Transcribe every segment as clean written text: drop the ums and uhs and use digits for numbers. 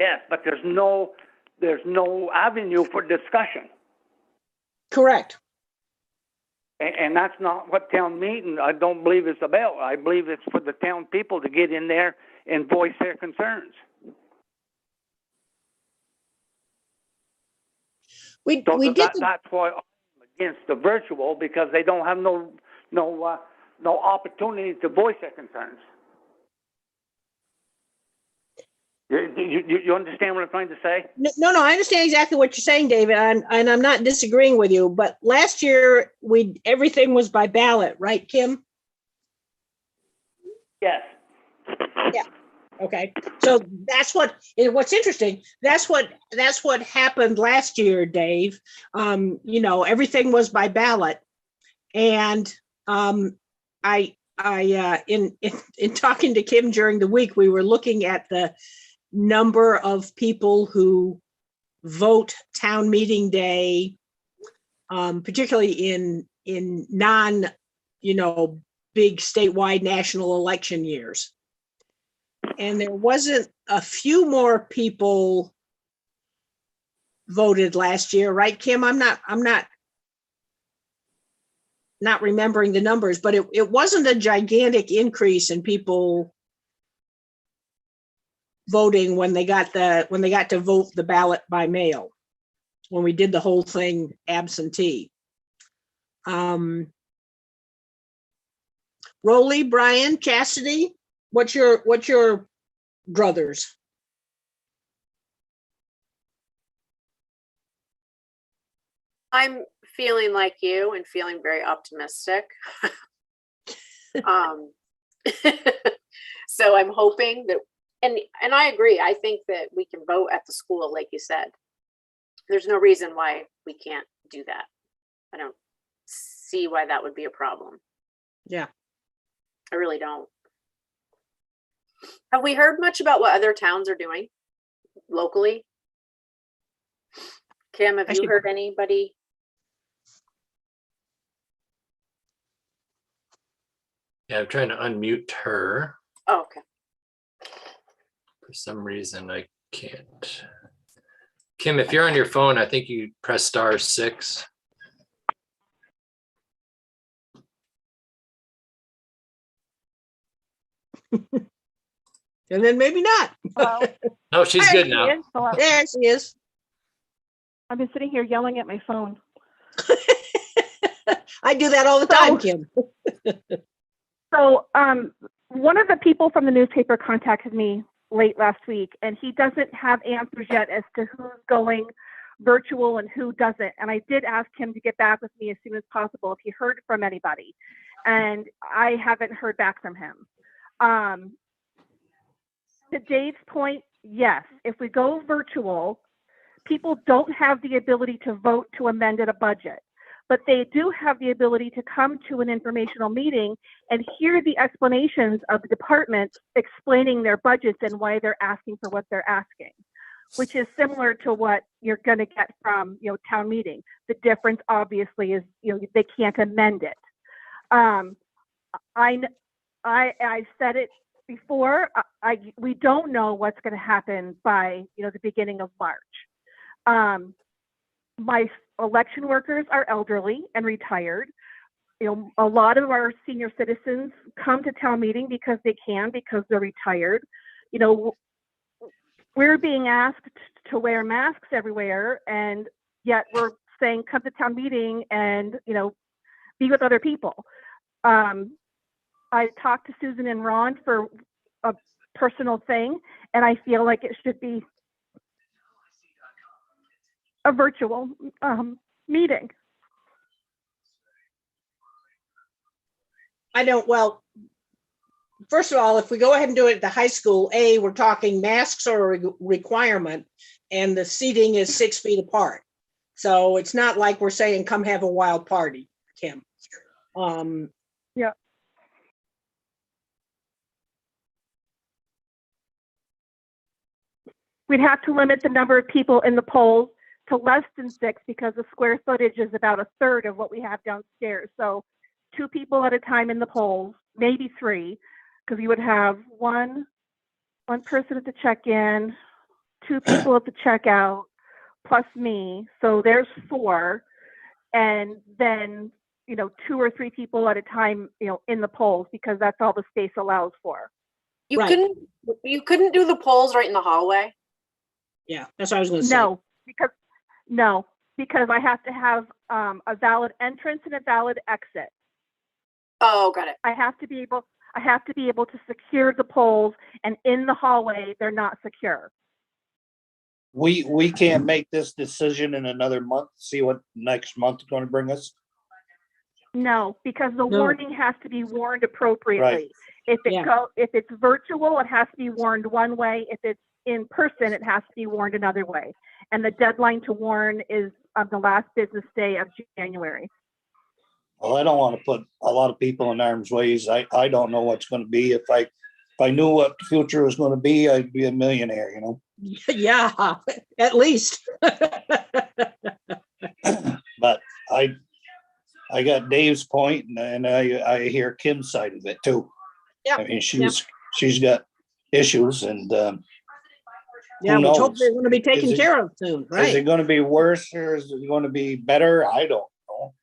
Yes, but there's no avenue for discussion. Correct. And that's not what town meeting, I don't believe it's about. I believe it's for the town people to get in there and voice their concerns. That's why I'm against the virtual, because they don't have no opportunity to voice their concerns. You understand what I'm trying to say? No, I understand exactly what you're saying, David, and I'm not disagreeing with you. But last year, everything was by ballot, right, Kim? Yes. Yeah. Okay. So what's interesting. That's what happened last year, Dave. Everything was by ballot, and in talking to Kim during the week, we were looking at the number of people who vote town meeting day, particularly in non, big statewide national election years. And there wasn't a few more people voted last year, right, Kim? I'm not remembering the numbers, but it wasn't a gigantic increase in people voting when they got to vote the ballot by mail, when we did the whole thing absentee. Rowley, Brian, Chastity, what's your druthers? I'm feeling like you and feeling very optimistic. So I'm hoping that, and I agree, I think that we can vote at the school, like you said. There's no reason why we can't do that. I don't see why that would be a problem. Yeah. I really don't. Have we heard much about what other towns are doing locally? Kim, have you heard anybody? Yeah, I'm trying to unmute her. Oh, okay. For some reason, I can't. Kim, if you're on your phone, I think you press *6. And then maybe not. Hello. No, she's good now. Hello. There she is. I've been sitting here yelling at my phone. I do that all the time, Kim. So one of the people from the newspaper contacted me late last week, and he doesn't have answers yet as to who's going virtual and who doesn't. And I did ask him to get back with me as soon as possible if he heard from anybody. And I haven't heard back from him. To Dave's point, yes, if we go virtual, people don't have the ability to vote to amend a budget, but they do have the ability to come to an informational meeting and hear the explanations of the departments explaining their budgets and why they're asking for what they're asking, which is similar to what you're going to get from, town meeting. The difference obviously is, they can't amend it. I said it before, we don't know what's going to happen by, the beginning of March. My election workers are elderly and retired. A lot of our senior citizens come to town meeting because they're retired. We're being asked to wear masks everywhere, and yet we're saying come to town meeting and, be with other people. I talked to Susan and Ron for a personal thing, and I feel like it should be a virtual meeting. Well, first of all, if we go ahead and do it at the high school, we're talking masks are a requirement, and the seating is 6 feet apart. So it's not like we're saying, come have a wild party, Kim. Yeah. We'd have to limit the number of people in the polls to less than 6 because the square footage is about a third of what we have downstairs. So 2 people at a time in the polls, maybe 3, because you would have one person at the check-in, 2 people at the checkout plus me, so there's 4, and then 2 or 3 people at a time, in the polls, because that's all the space allows for. You Right. couldn't do the polls right in the hallway? Yeah, that's what I was gonna say. No, because I have to have a valid entrance and a valid exit. Oh, got it. I have to be able to secure the polls, and in the hallway, they're not secure. We can't make this decision in another month, see what next month is gonna bring us. No, because the No. warning has to be warned appropriately. If it's virtual, it has to be warned one way. If it's in person, it has to be warned another way. And the deadline to warn is the last business day of January. Well, I don't want to put a lot of people in harm's ways. I don't know what's going to be. If I knew what the future was going to be, I'd be a millionaire, you know. Yeah, at least. But I got Dave's point, and I hear Kim's side of it too. Yeah. I mean, she's got issues, and Yeah, who which knows? hopefully they're gonna be taken Is it- care of soon, Is right? it going to be worse or is it going to be better? I don't know.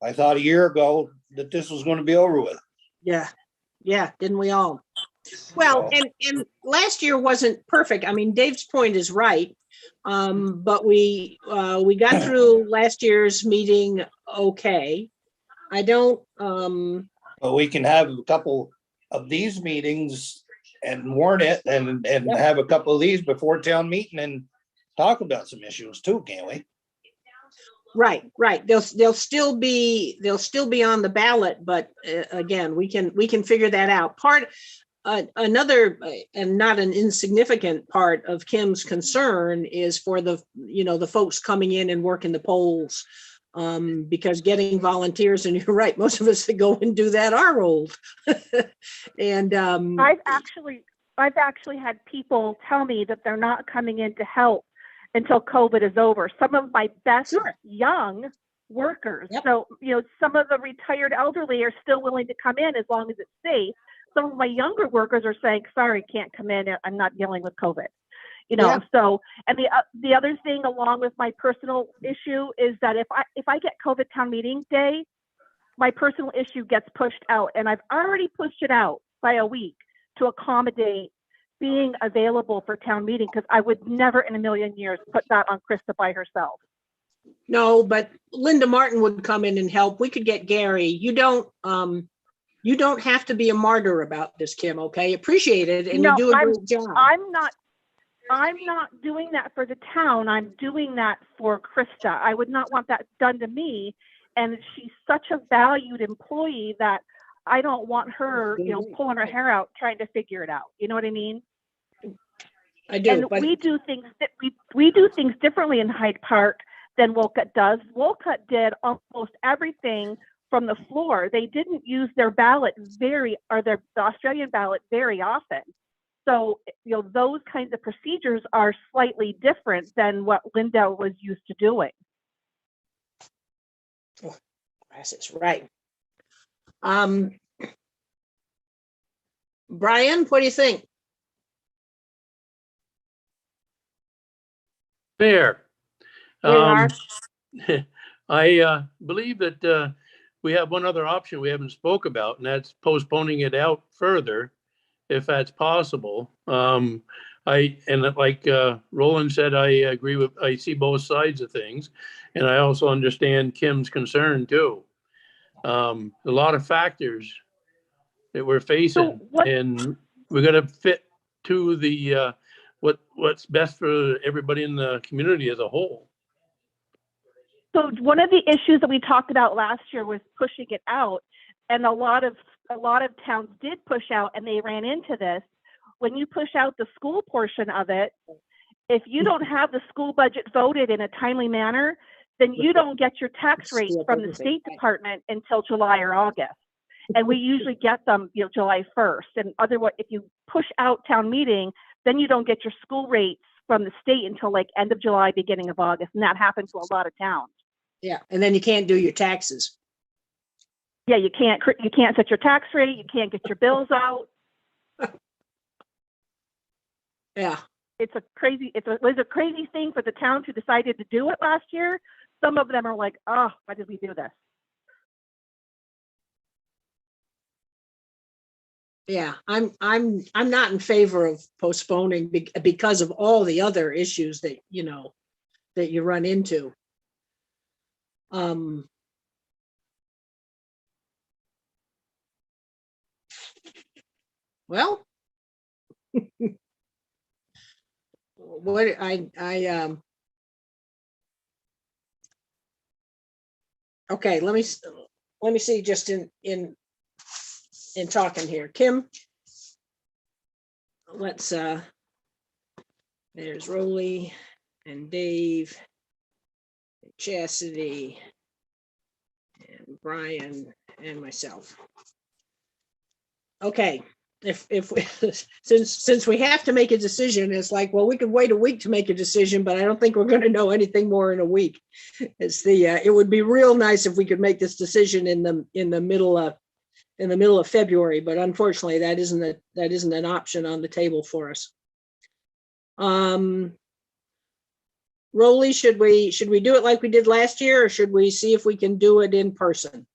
I thought a year ago that this was going to be over with. Yeah, didn't we all? Well, and last year wasn't perfect. I mean, Dave's point is right. But we got through last year's meeting okay. I don't, But we can have a couple of these meetings and warn it and Yep. have a couple of these before town meeting and talk about some issues too, can't we? right. They'll still be on the ballot, but again, we can figure that out. Another and not an insignificant part of Kim's concern is for the folks coming in and working the polls. Because getting volunteers, and you're right, most of us that go and do that are old. And I've actually had people tell me that they're not coming in to help until COVID is over. Some of my best Sure. young workers. Yep. So, some of the retired elderly are still willing to come in as long as it's safe. Some of my younger workers are saying, sorry, can't come in. I'm not dealing with COVID. Yeah. So, and the other thing along with my personal issue is that if I get COVID town meeting day, my personal issue gets pushed out, and I've already pushed it out by a week to accommodate being available for town meeting, because I would never in a million years put that on Krista by herself. no, but Linda Martin would come in and help. We could get Gary. You don't have to be a martyr about this, Kim, okay? Appreciate it, and No, you do a great job. I'm not doing that for the town. I'm doing that for Krista. I would not want that done to me. And she's such a valued employee that I don't want her, pulling her hair out trying to figure it out. You know what I mean? I do, And but we do things we do things differently in Hyde Park than Wolcott does. Wolcott did almost everything from the floor. They didn't use their ballot the Australian ballot very often. So, those kinds of procedures are slightly different than what Linda was used to doing. that's right. Brian, what do you think? Fair. There you are. I believe that we have one other option we haven't spoke about, and that's postponing it out further, if that's possible. Roland said, I see both sides of things, and I also understand Kim's concern too. A lot of factors that we're facing, and we're gonna fit to the what's best for everybody in the community as a whole. So one of the issues that we talked about last year was pushing it out, and a lot of towns did push out, and they ran into this. When you push out the school portion of it, if you don't have the school budget voted in a timely manner, then you don't get your tax rates from the State Department until July or August. And we usually get them, July 1st. And otherwise, if you push out town meeting, then you don't get your school rates from the state until like end of July, beginning of August. And that happens to a lot of towns. Yeah, and then you can't do your taxes. Yeah, you can't set your tax rate. You can't get your bills out. Yeah. it's a crazy, it was a crazy thing for the towns who decided to do it last year. Some of them are like, oh, why did we do this? Yeah, I'm not in favor of postponing because of all the other issues that, that you run into. Well, what okay, let me see just in talking here. Kim, let's there's Rolly and Dave, and Chastity, and Brian and myself. Okay, if we, since we have to make a decision, it's like, well, we could wait a week to make a decision, but I don't think we're going to know anything more in a week. It's it would be real nice if we could make this decision in the middle of February, but unfortunately that isn't an option on the table for us. Rolly, should we do it like we did last year, or should we see if we can do it in person?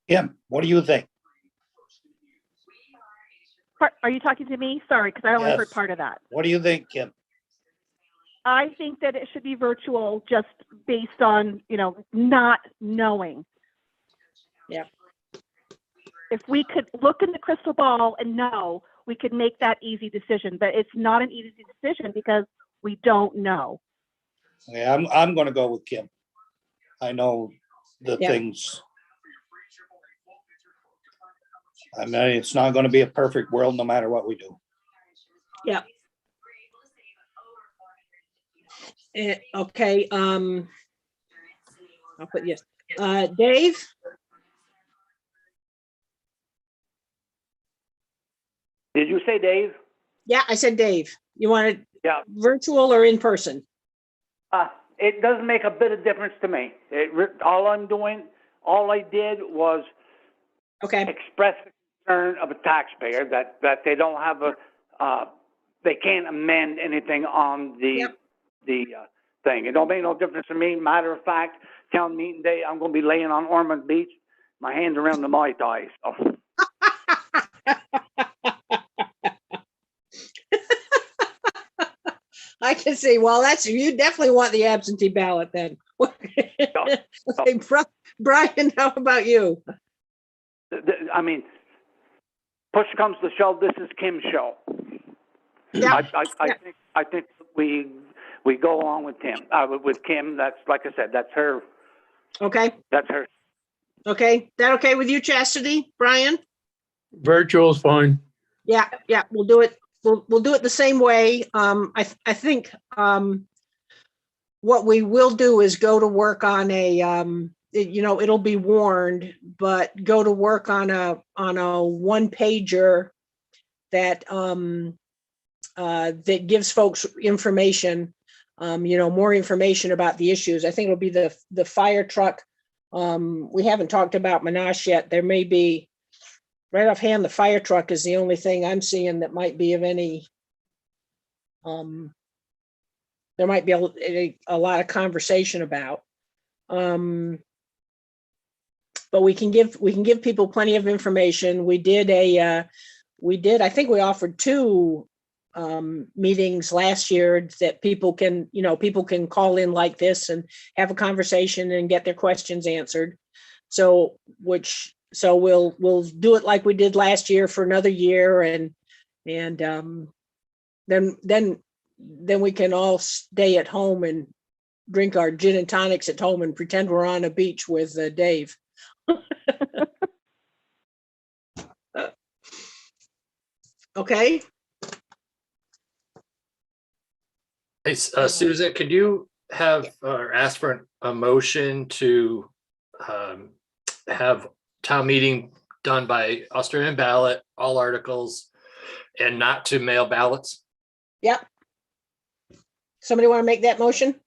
Kim, what do you think? Are you talking to me? Sorry, because I only Yes. heard part of that. What do you think, Kim? I think that it should be virtual just based on, not knowing. Yeah. If we could look in the crystal ball and know, we could make that easy decision, but it's not an easy decision because we don't know. Yeah, I'm gonna go with Kim. I know the Yeah. things. I mean, it's not gonna be a perfect world no matter what we do. Yeah. Okay, I'll put yes. Dave? Did you say Dave? Yeah, I said Dave. You want it Yeah. virtual or in person? It doesn't make a bit of difference to me. All I did was Okay, express the concern of a taxpayer that they don't have they can't amend anything on the thing. It don't make no difference to me. Matter of fact, town meeting day, I'm going to be laying on Ormond Beach, my hands around the Mai Tai. So. I can see. Well, you definitely want the absentee ballot then. Okay, Brian, how about you? I mean, push comes to shove, this is Kim's show. Yeah. I think we go along with Kim. That's, like I said, that's her. Okay, That's her. okay. That okay with you, Chastity, Brian? Virtual is fine. Yeah, we'll do it. We'll do it the same way. I think what we will do is go to work on it'll be warned, but go to work on a one pager that that gives folks information, more information about the issues. I think it'll be the fire truck. We haven't talked about Monash yet. There may be, right offhand, the fire truck is the only thing I'm seeing that might be of any, there might be a lot of conversation about. But we can give people plenty of information. I think we offered 2 meetings last year that people can call in like this and have a conversation and get their questions answered. So we'll do it like we did last year for another year, and then we can all stay at home and drink our gin and tonics at home and pretend we're on a beach with Dave. Okay. Hey, Susan, could you have or ask for a motion to have town meeting done by Australian ballot, all articles, and not to mail ballots? Yep. Somebody want to make that motion?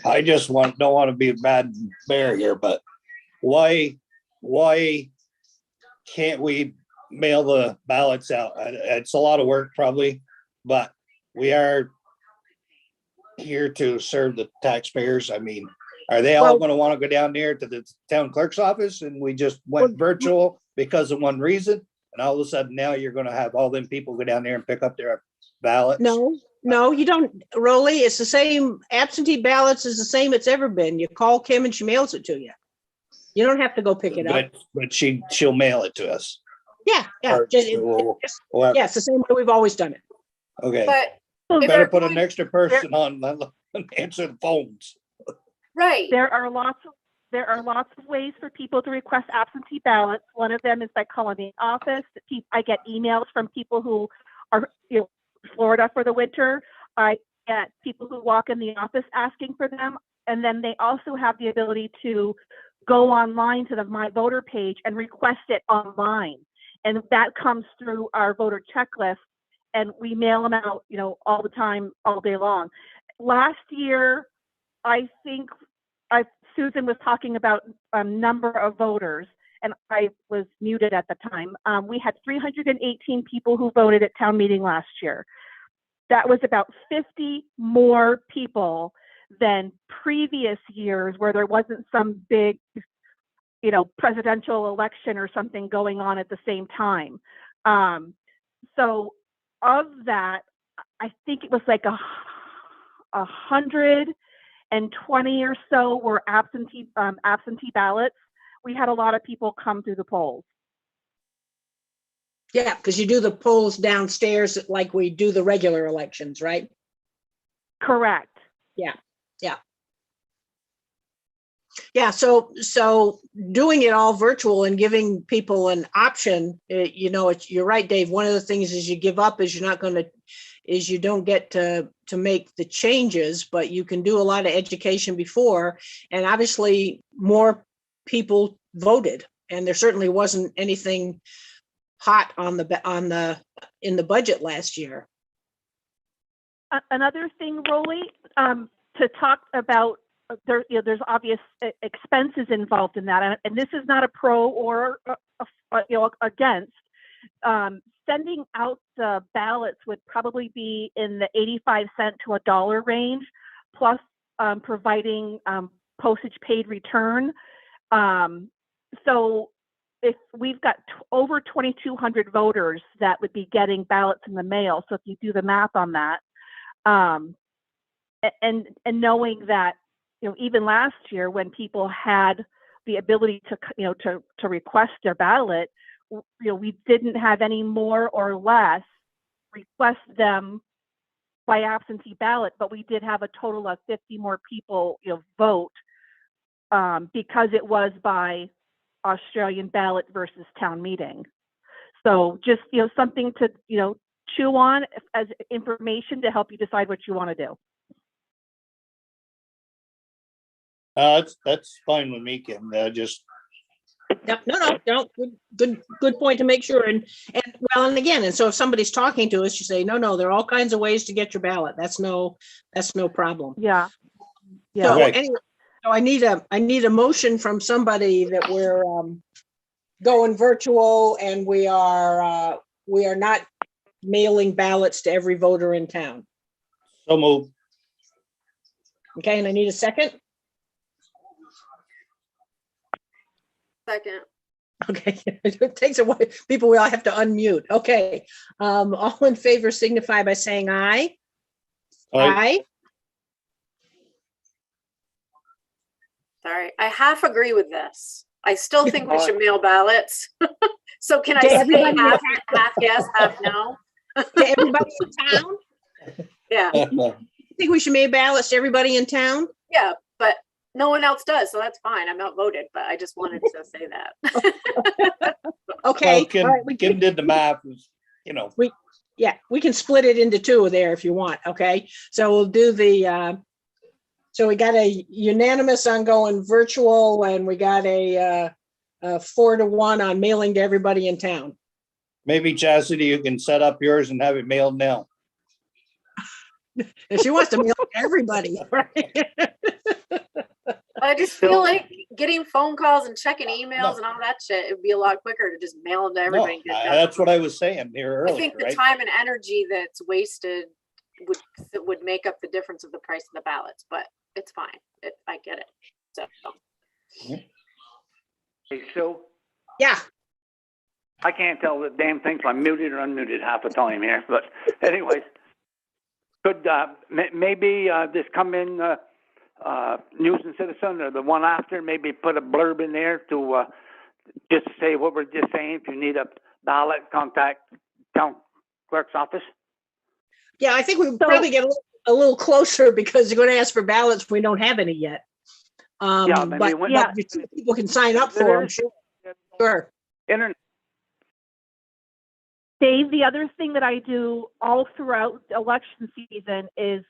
I just don't want to be a bad bear here, but why can't we mail the ballots out? It's a lot of work probably, but we are here to serve the taxpayers. I mean, are they all Well- going to want to go down there to the town clerk's office and we just went virtual because of one reason? And all of a sudden now you're going to have all them people go down there and pick up their ballots? No, you don't, Rolly. It's the same. Absentee ballots is the same it's ever been. You call Kim and she mails it to you. You don't have to go pick it up. But she'll mail it to us. Yeah. Or- or- Yeah, it's the same way we've always done it. Okay, But if better they're put an going- extra person on and answer the phones. Right, There are lots of ways for people to request absentee ballots. One of them is by calling the office. I get emails from people who are, in Florida for the winter. I get people who walk in the office asking for them. And then they also have the ability to go online to the My Voter page and request it online. And that comes through our voter checklist, and we mail them out, all the time, all day long. Last year, I think Susan was talking about a number of voters, and I was muted at the time. We had 318 people who voted at town meeting last year. That was about 50 more people than previous years where there wasn't some big, presidential election or something going on at the same time. So of that, I think it was like 120 or so were absentee ballots. We had a lot of people come through the polls. Yeah, because you do the polls downstairs like we do the regular elections, right? Correct. Yeah, so doing it all virtual and giving people an option, you're right, Dave. One of the things is you give up is you don't get to make the changes, but you can do a lot of education before. And obviously more people voted, and there certainly wasn't anything hot in the budget last year. Another thing, Rolly, to talk about, there's obvious expenses involved in that, and this is not a pro or against. Sending out the ballots would probably be in the 85 cent to $1 range, plus providing postage paid return. So if we've got over 2,200 voters that would be getting ballots in the mail, so if you do the math on that, and knowing that, even last year when people had the ability to request their ballot, we didn't have any more or less request them by absentee ballot, but we did have a total of 50 more people, vote because it was by Australian ballot versus town meeting. So just, something to, chew on as information to help you decide what you want to do. That's fine with me, Kim. No. Good point to make sure. And so if somebody's talking to us, you say, no, there are all kinds of ways to get your ballot. That's no problem. Yeah. So Okay. anyway, so I need a motion from somebody that we're going virtual, and we are not mailing ballots to every voter in town. So move. Okay, and I need a second. second. Okay, it takes a while. People will have to unmute. Okay, all in favor signify by saying aye. Aye. Sorry, I half agree with this. I still think we should mail ballots. So can I To say everybody in half yes, half no? To everybody in town? Yeah, You think we should mail ballots to everybody in town? yeah, but no one else does, so that's fine. I'm outvoted, but I just wanted to say that. Okay. Well, all right, Kim did the math, Yeah, we can split it into two there if you want, okay? So we'll do so we got a unanimous on going virtual, and we got a 4-1 on mailing to everybody in town. maybe Chastity, you can set up yours and have it mailed now. And she wants to mail it to everybody. Right? I just feel like getting phone calls and checking emails and all that shit, it'd be a lot quicker to just mail them to No, everybody. and get it done. that's what I was saying here I earlier, think the right? time and energy that's wasted would make up the difference of the price of the ballots, but it's fine. I get it. So Hey, Sue, Yeah, I can't tell the damn thing if I'm muted or unmuted half the time here, but anyways. Could, maybe, this come in, News and Citizen or the one after, maybe put a blurb in there to, just say what we're just saying. If you need a ballot, contact town clerk's office. yeah, I think we probably get a little closer because they're going to ask for ballots. We don't have any yet. Yeah, maybe But when- Yeah. people can sign up for them. Sure. Internet. Dave, the other thing that I do all throughout election season is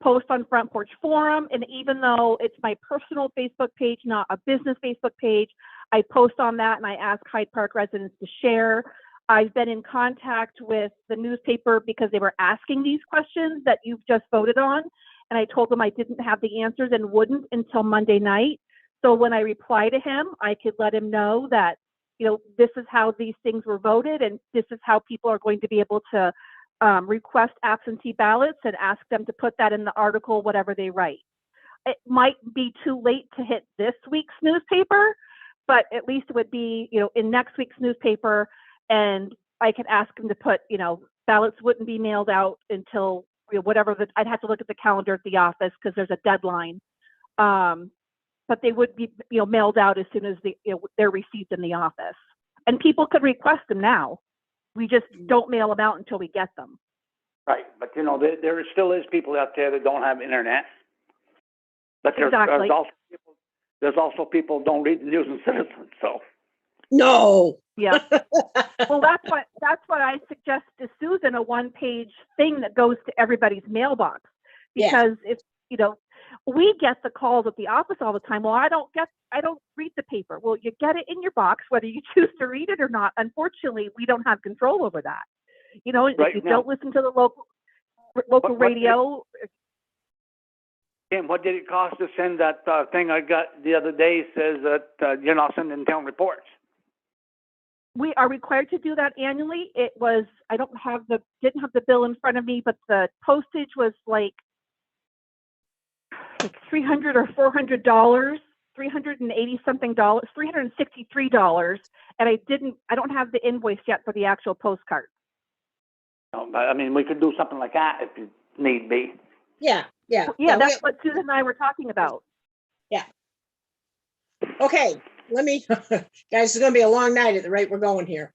post on Front Porch Forum. And even though it's my personal Facebook page, not a business Facebook page, I post on that and I ask Hyde Park residents to share. I've been in contact with the newspaper because they were asking these questions that you've just voted on. And I told them I didn't have the answers and wouldn't until Monday night. So when I reply to him, I could let him know that, you know, this is how these things were voted and this is how people are going to be able to request absentee ballots and ask them to put that in the article, whatever they write. It might be too late to hit this week's newspaper, but at least it would be, you know, in next week's newspaper. And I could ask them to put, you know, ballots wouldn't be mailed out until, you know, whatever I'd have to look at the calendar at the office because there's a deadline. But they would be, you know, mailed out as soon as they're received in the office. And people could request them now. We just don't mail them out until we get them. Right, but you know, there still is people out there that don't have internet. But Exactly. there's also people who don't read the News and Citizen, so. No. Yeah. Well, that's what I suggest to Susan, a one-page thing that goes to everybody's mailbox. Yeah. Because if, you know, we get the calls at the office all the time. Well, I don't read the paper. Well, you get it in your box, whether you choose to read it or not. Unfortunately, we don't have control over that. You know, Right if you now- don't listen to the local What- radio. Tim, what did it cost to send that thing I got the other day says that you're not sending town reports? We are required to do that annually. It was, I didn't have the bill in front of me, but the postage was like $300 or $400, $380 something, $363. And I don't have the invoice yet for the actual postcard. I mean, we could do something like that if you need be. Yeah. Yeah, that's what Susan and I were talking about. Okay, let me, guys, it's gonna be a long night at the rate we're going here.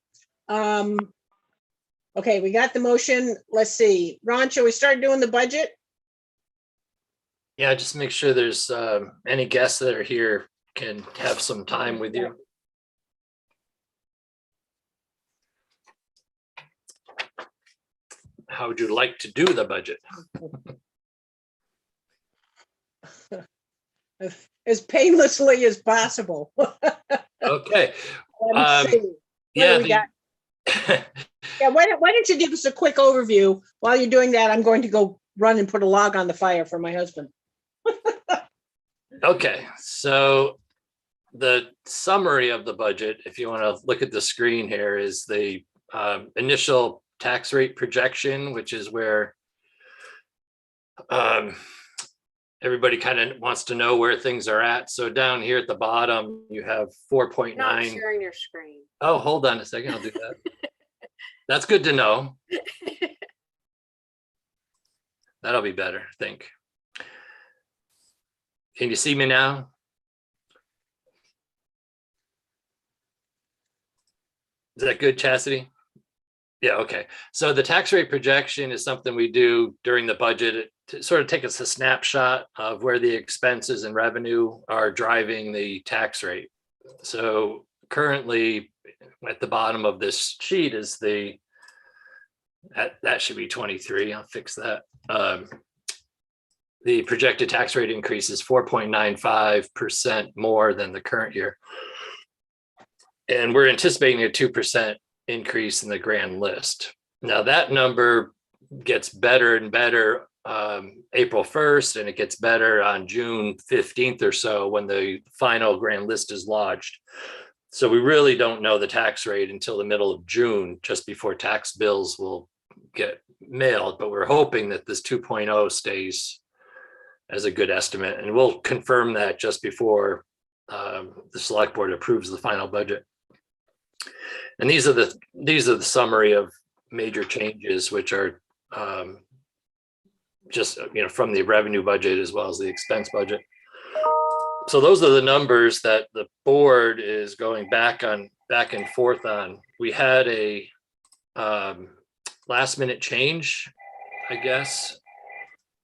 Okay, we got the motion. Let's see. Ron, shall we start doing the budget? Yeah, just make sure there's any guests that are here can have some time with you. How would you like to do the budget? As painlessly as possible. Okay. Let me see. What Yeah, do we got? Yeah, why don't you give us a quick overview? While you're doing that, I'm going to go run and put a log on the fire for my husband. Okay, so the summary of the budget, if you want to look at the screen here, is the initial tax rate projection, which is where everybody kind of wants to know where things are at. So down here at the bottom, you have 4.9. not sharing your screen. Oh, hold on a second, I'll do that. That's good to know. That'll be better, I think. Can you see me now? Is that good, Chastity? Yeah, okay. So the tax rate projection is something we do during the budget to sort of take us a snapshot of where the expenses and revenue are driving the tax rate. So currently at the bottom of this sheet is that should be 23. I'll fix that. The projected tax rate increase is 4.95% more than the current year. And we're anticipating a 2% increase in the grand list. Now that number gets better and better April 1st, and it gets better on June 15th or so when the final grand list is lodged. So we really don't know the tax rate until the middle of June, just before tax bills will get mailed. But we're hoping that this 2.0 stays as a good estimate, and we'll confirm that just before the select board approves the final budget. And these are the summary of major changes, which are just, you know, from the revenue budget as well as the expense budget. So those are the numbers that the board is going back and forth on. We had a last minute change, I guess.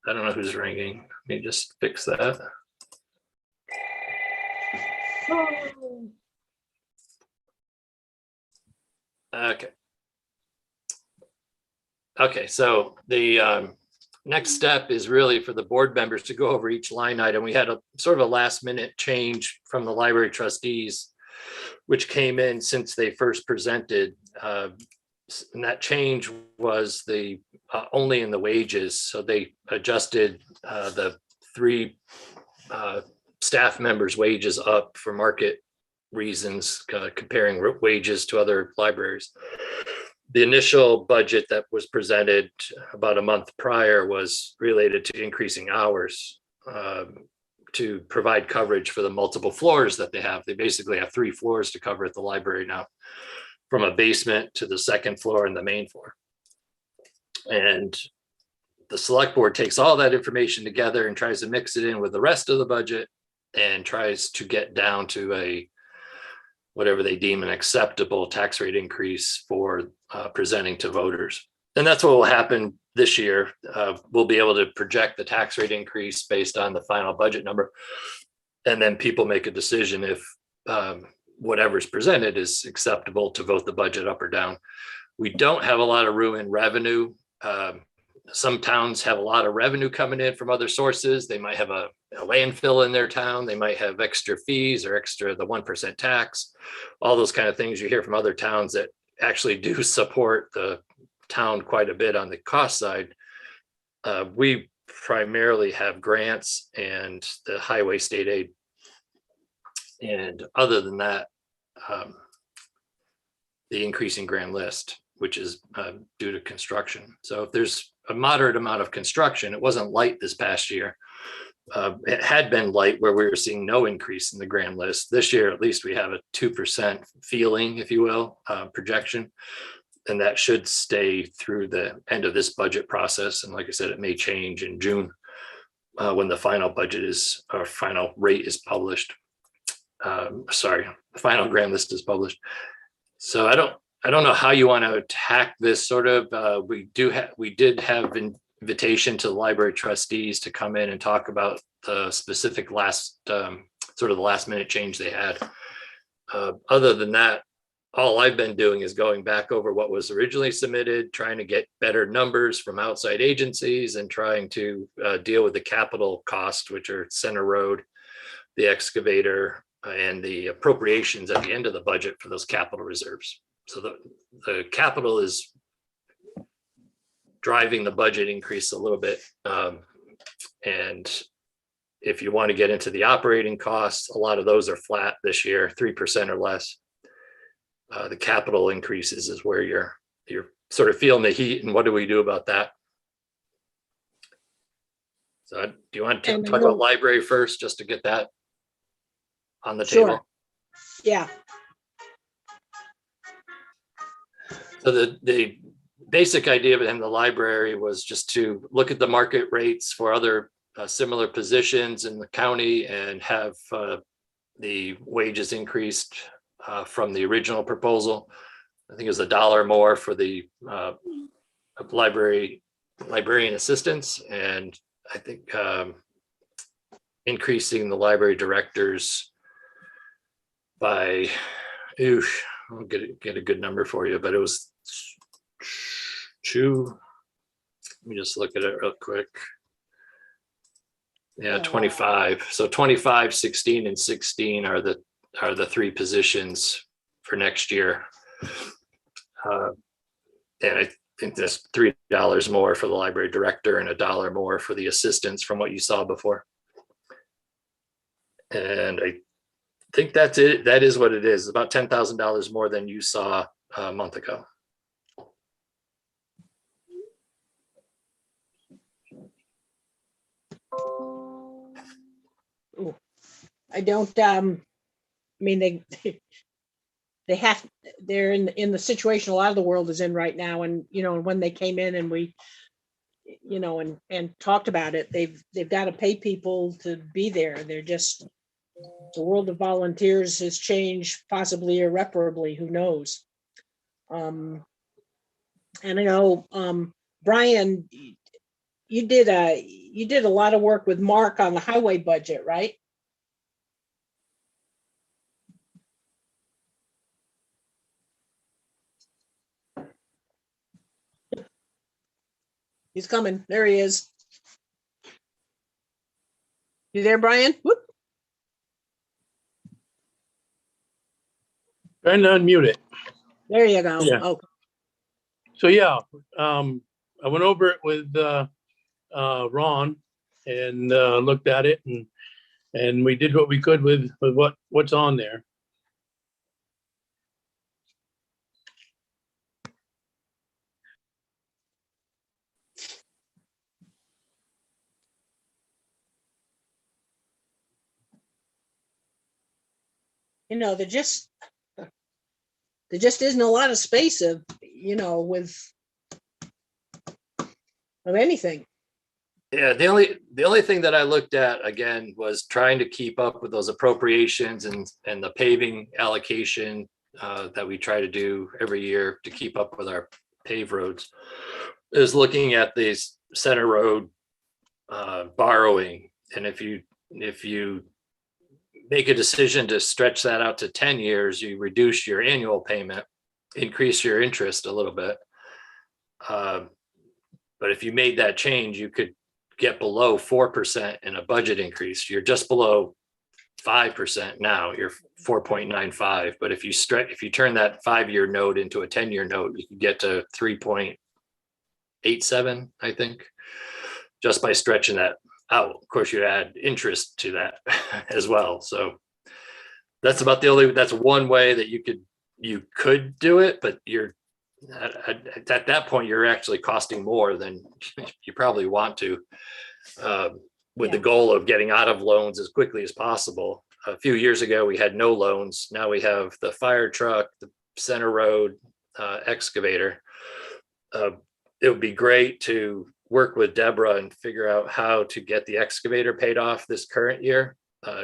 I don't know who's ringing. Let me just fix that. Okay. Okay, so the next step is really for the board members to go over each line item. We had a sort of a last minute change from the library trustees, which came in since they first presented. And that change was the only in the wages. So they adjusted the 3 staff members' wages up for market reasons, comparing wages to other libraries. The initial budget that was presented about a month prior was related to increasing hours to provide coverage for the multiple floors that they have. They basically have 3 floors to cover at the library now, from a basement to the 2nd floor and the main floor. And the select board takes all that information together and tries to mix it in with the rest of the budget and tries to get down to a whatever they deem an acceptable tax rate increase for presenting to voters. And that's what will happen this year. We'll be able to project the tax rate increase based on the final budget number. And then people make a decision if whatever's presented is acceptable to vote the budget up or down. We don't have a lot of room in revenue. Some towns have a lot of revenue coming in from other sources. They might have a landfill in their town. They might have extra fees or extra the 1% tax, all those kind of things you hear from other towns that actually do support the town quite a bit on the cost side. We primarily have grants and the highway state aid. And other than that, the increasing grand list, which is due to construction. So if there's a moderate amount of construction, it wasn't light this past year. It had been light where we were seeing no increase in the grand list. This year, at least we have a 2% feeling, if you will, projection. And that should stay through the end of this budget process. And like I said, it may change in June when the final budget is, or final rate is published. Sorry, the final grand list is published. So I don't know how you want to attack this sort of. We did have invitation to the library trustees to come in and talk about the specific sort of the last minute change they had. Other than that, all I've been doing is going back over what was originally submitted, trying to get better numbers from outside agencies and trying to deal with the capital cost, which are Center Road, the excavator, and the appropriations at the end of the budget for those capital reserves. So the capital is driving the budget increase a little bit. And if you want to get into the operating costs, a lot of those are flat this year, 3% or less. The capital increases is where you're sort of feeling the heat, and what do we do about that? So do you want to talk about library first, just to get that on the table? Sure. Yeah. So the basic idea behind the library was just to look at the market rates for other similar positions in the county and have the wages increased from the original proposal. I think it was $1 more for the librarian assistants, and I think increasing the library directors by, I'll get a good number for you, but it was let me just look at it real quick. Yeah, 25. So 25, 16, and 16 are the 3 positions for next year. And think that's $3 more for the library director and $1 more for the assistants from what you saw before. And I think that's it. That is what it is. About $10,000 more than you saw a month ago. Ooh. I don't, I mean, they're in the situation a lot of the world is in right now. And, you know, when they came in and we, you know, and talked about it, they've got to pay people to be there. They're just, the world of volunteers has changed possibly irreparably, who knows? And I know, Brian, you did a lot of work with Mark on the highway budget, right? He's coming. There he is. You there, Brian? Whoop. Trying to unmute it. There you go. Yeah. Oh, So yeah, I went over it with Ron and looked at it, and we did what we could with what's on there. you know, there just isn't a lot of space of, you know, of anything. Yeah, the only thing that I looked at again was trying to keep up with those appropriations and the paving allocation that we try to do every year to keep up with our paved roads, is looking at these center road borrowing. And if you make a decision to stretch that out to 10 years, you reduce your annual payment, increase your interest a little bit. But if you made that change, you could get below 4% in a budget increase. You're just below 5% now. You're 4.95. But if you turn that 5-year note into a 10-year note, you can get to 3.87, I think, just by stretching that out. Of course, you add interest to that as well. So that's about that's one way that you could do it, but you're at that point, you're actually costing more than you probably want to, with the goal of getting out of loans as quickly as possible. A few years ago, we had no loans. Now we have the fire truck, the center road excavator. It would be great to work with Deborah and figure out how to get the excavator paid off this current year,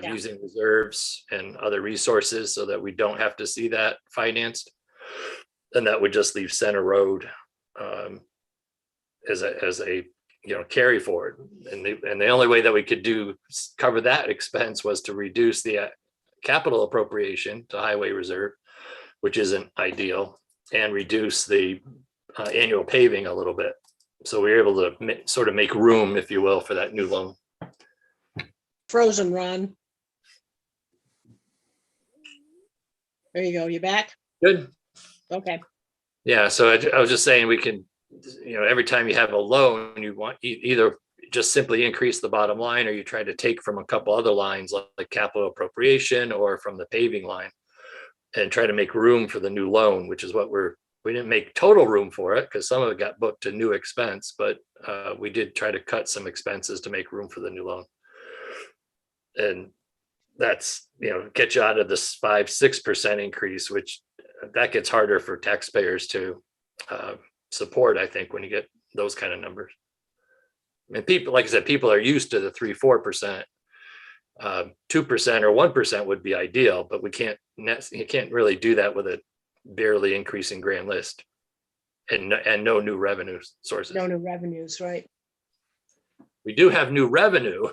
using reserves and other resources so that we don't have to see that financed. And that would just leave center road as a carry forward. And the only way that we could cover that expense was to reduce the capital appropriation to highway reserve, which isn't ideal, and reduce the annual paving a little bit. So we were able to sort of make room, if you will, for that new loan. Frozen, Ron. There you go. You back? Good. Okay. Yeah, so I was just saying we can, every time you have a loan, you want either just simply increase the bottom line, or you try to take from a couple other lines like capital appropriation or from the paving line and try to make room for the new loan, which is what we didn't make total room for it because some of it got booked to new expense, but we did try to cut some expenses to make room for the new loan. And that's, get you out of this 5-6% increase, which that gets harder for taxpayers to support, I think, when you get those kind of numbers. And people, like I said, people are used to the 3-4%. 2% or 1% would be ideal, but you can't really do that with a barely increasing grand list and no new revenue sources. No new revenues, right? We do have new revenue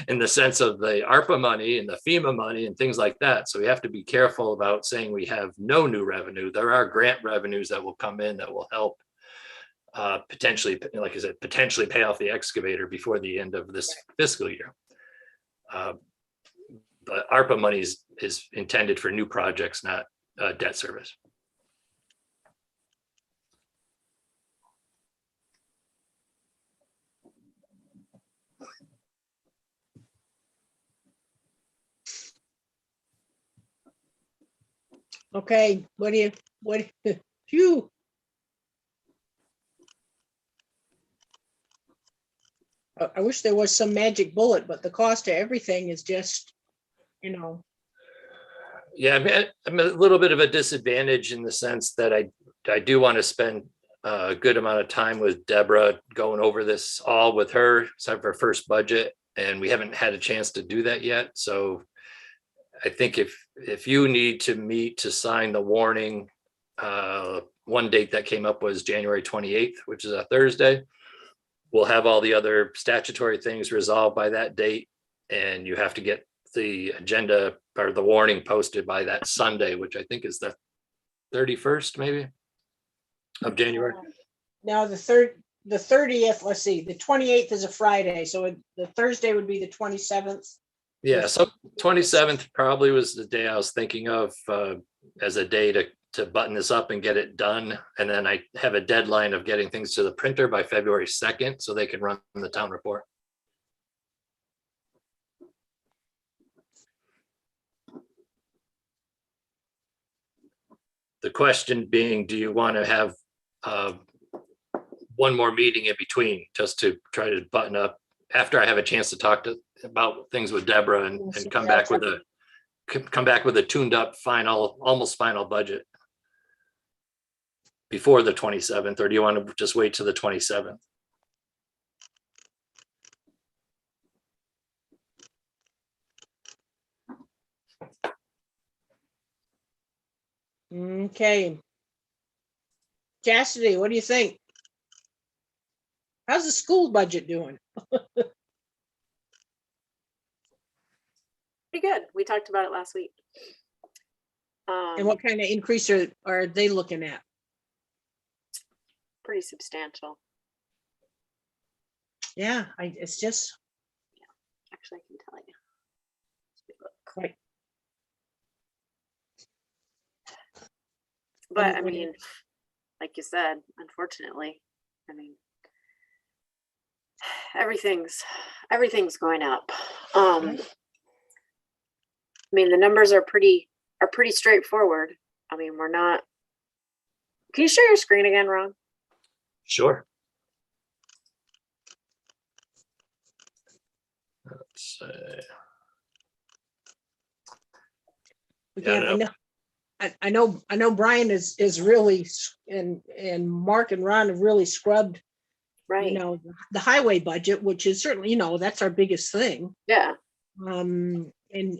in the sense of the ARPA money and the FEMA money and things like that. So we have to be careful about saying we have no new revenue. There are grant revenues that will come in that will help potentially, like I said, potentially pay off the excavator before the end of this fiscal year. But ARPA money is intended for new projects, not debt service. Okay, phew. I wish there was some magic bullet, but the cost of everything is just, you know, Yeah, I'm a little bit of a disadvantage in the sense that I do want to spend a good amount of time with Deborah going over this all with her. It's her first budget, and we haven't had a chance to do that yet. So I think if you need to meet to sign the warning, one date that came up was January 28th, which is a Thursday. We'll have all the other statutory things resolved by that date, and you have to get the agenda or the warning posted by that Sunday, which I think is the 31st maybe of January. now the 30th, let's see, the 28th is a Friday, so the Thursday would be the 27th. Yeah, so 27th probably was the day I was thinking of as a day to button this up and get it done. And then I have a deadline of getting things to the printer by February 2nd so they can run the town report. The question being, do you want to have one more meeting in between just to try to button up after I have a chance to talk about things with Deborah and come back with a tuned up almost final budget before the 27th, or do you want to just wait till the 27th? Okay. Chastity, what do you think? How's the school budget doing? Pretty good. We talked about it last week. And what kind of increase are they looking at? Pretty substantial. Yeah, it's just Actually, I can tell you. quite. But I mean, like you said, unfortunately, I mean, everything's going up. I mean, the numbers are pretty straightforward. I mean, we're not. Can you share your screen again, Ron? Sure. Let's Again, I know Brian is really, and Mark and Ron have really scrubbed, Right. you know, the highway budget, which is certainly, you know, that's our biggest thing. Yeah. And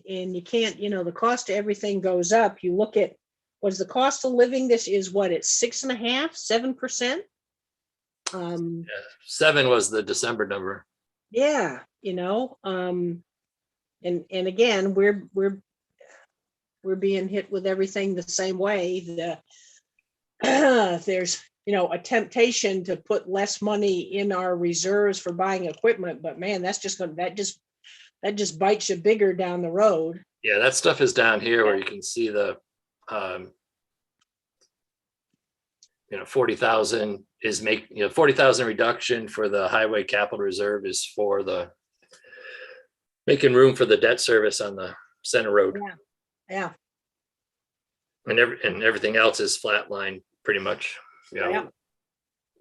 you can't, you know, the cost of everything goes up. You look at, what's the cost of living? This is what, it's 6.5%, 7%. 7 was the December number. Yeah, you know, and again, we're being hit with everything the same way. There's, you know, a temptation to put less money in our reserves for buying equipment, but man, that just bites you bigger down the road. Yeah, that stuff is down here where you can see the 40,000 is 40,000 reduction for the highway capital reserve is for the making room for the debt service on the center road. Yeah. And everything else is flatline pretty much. You know. Yeah.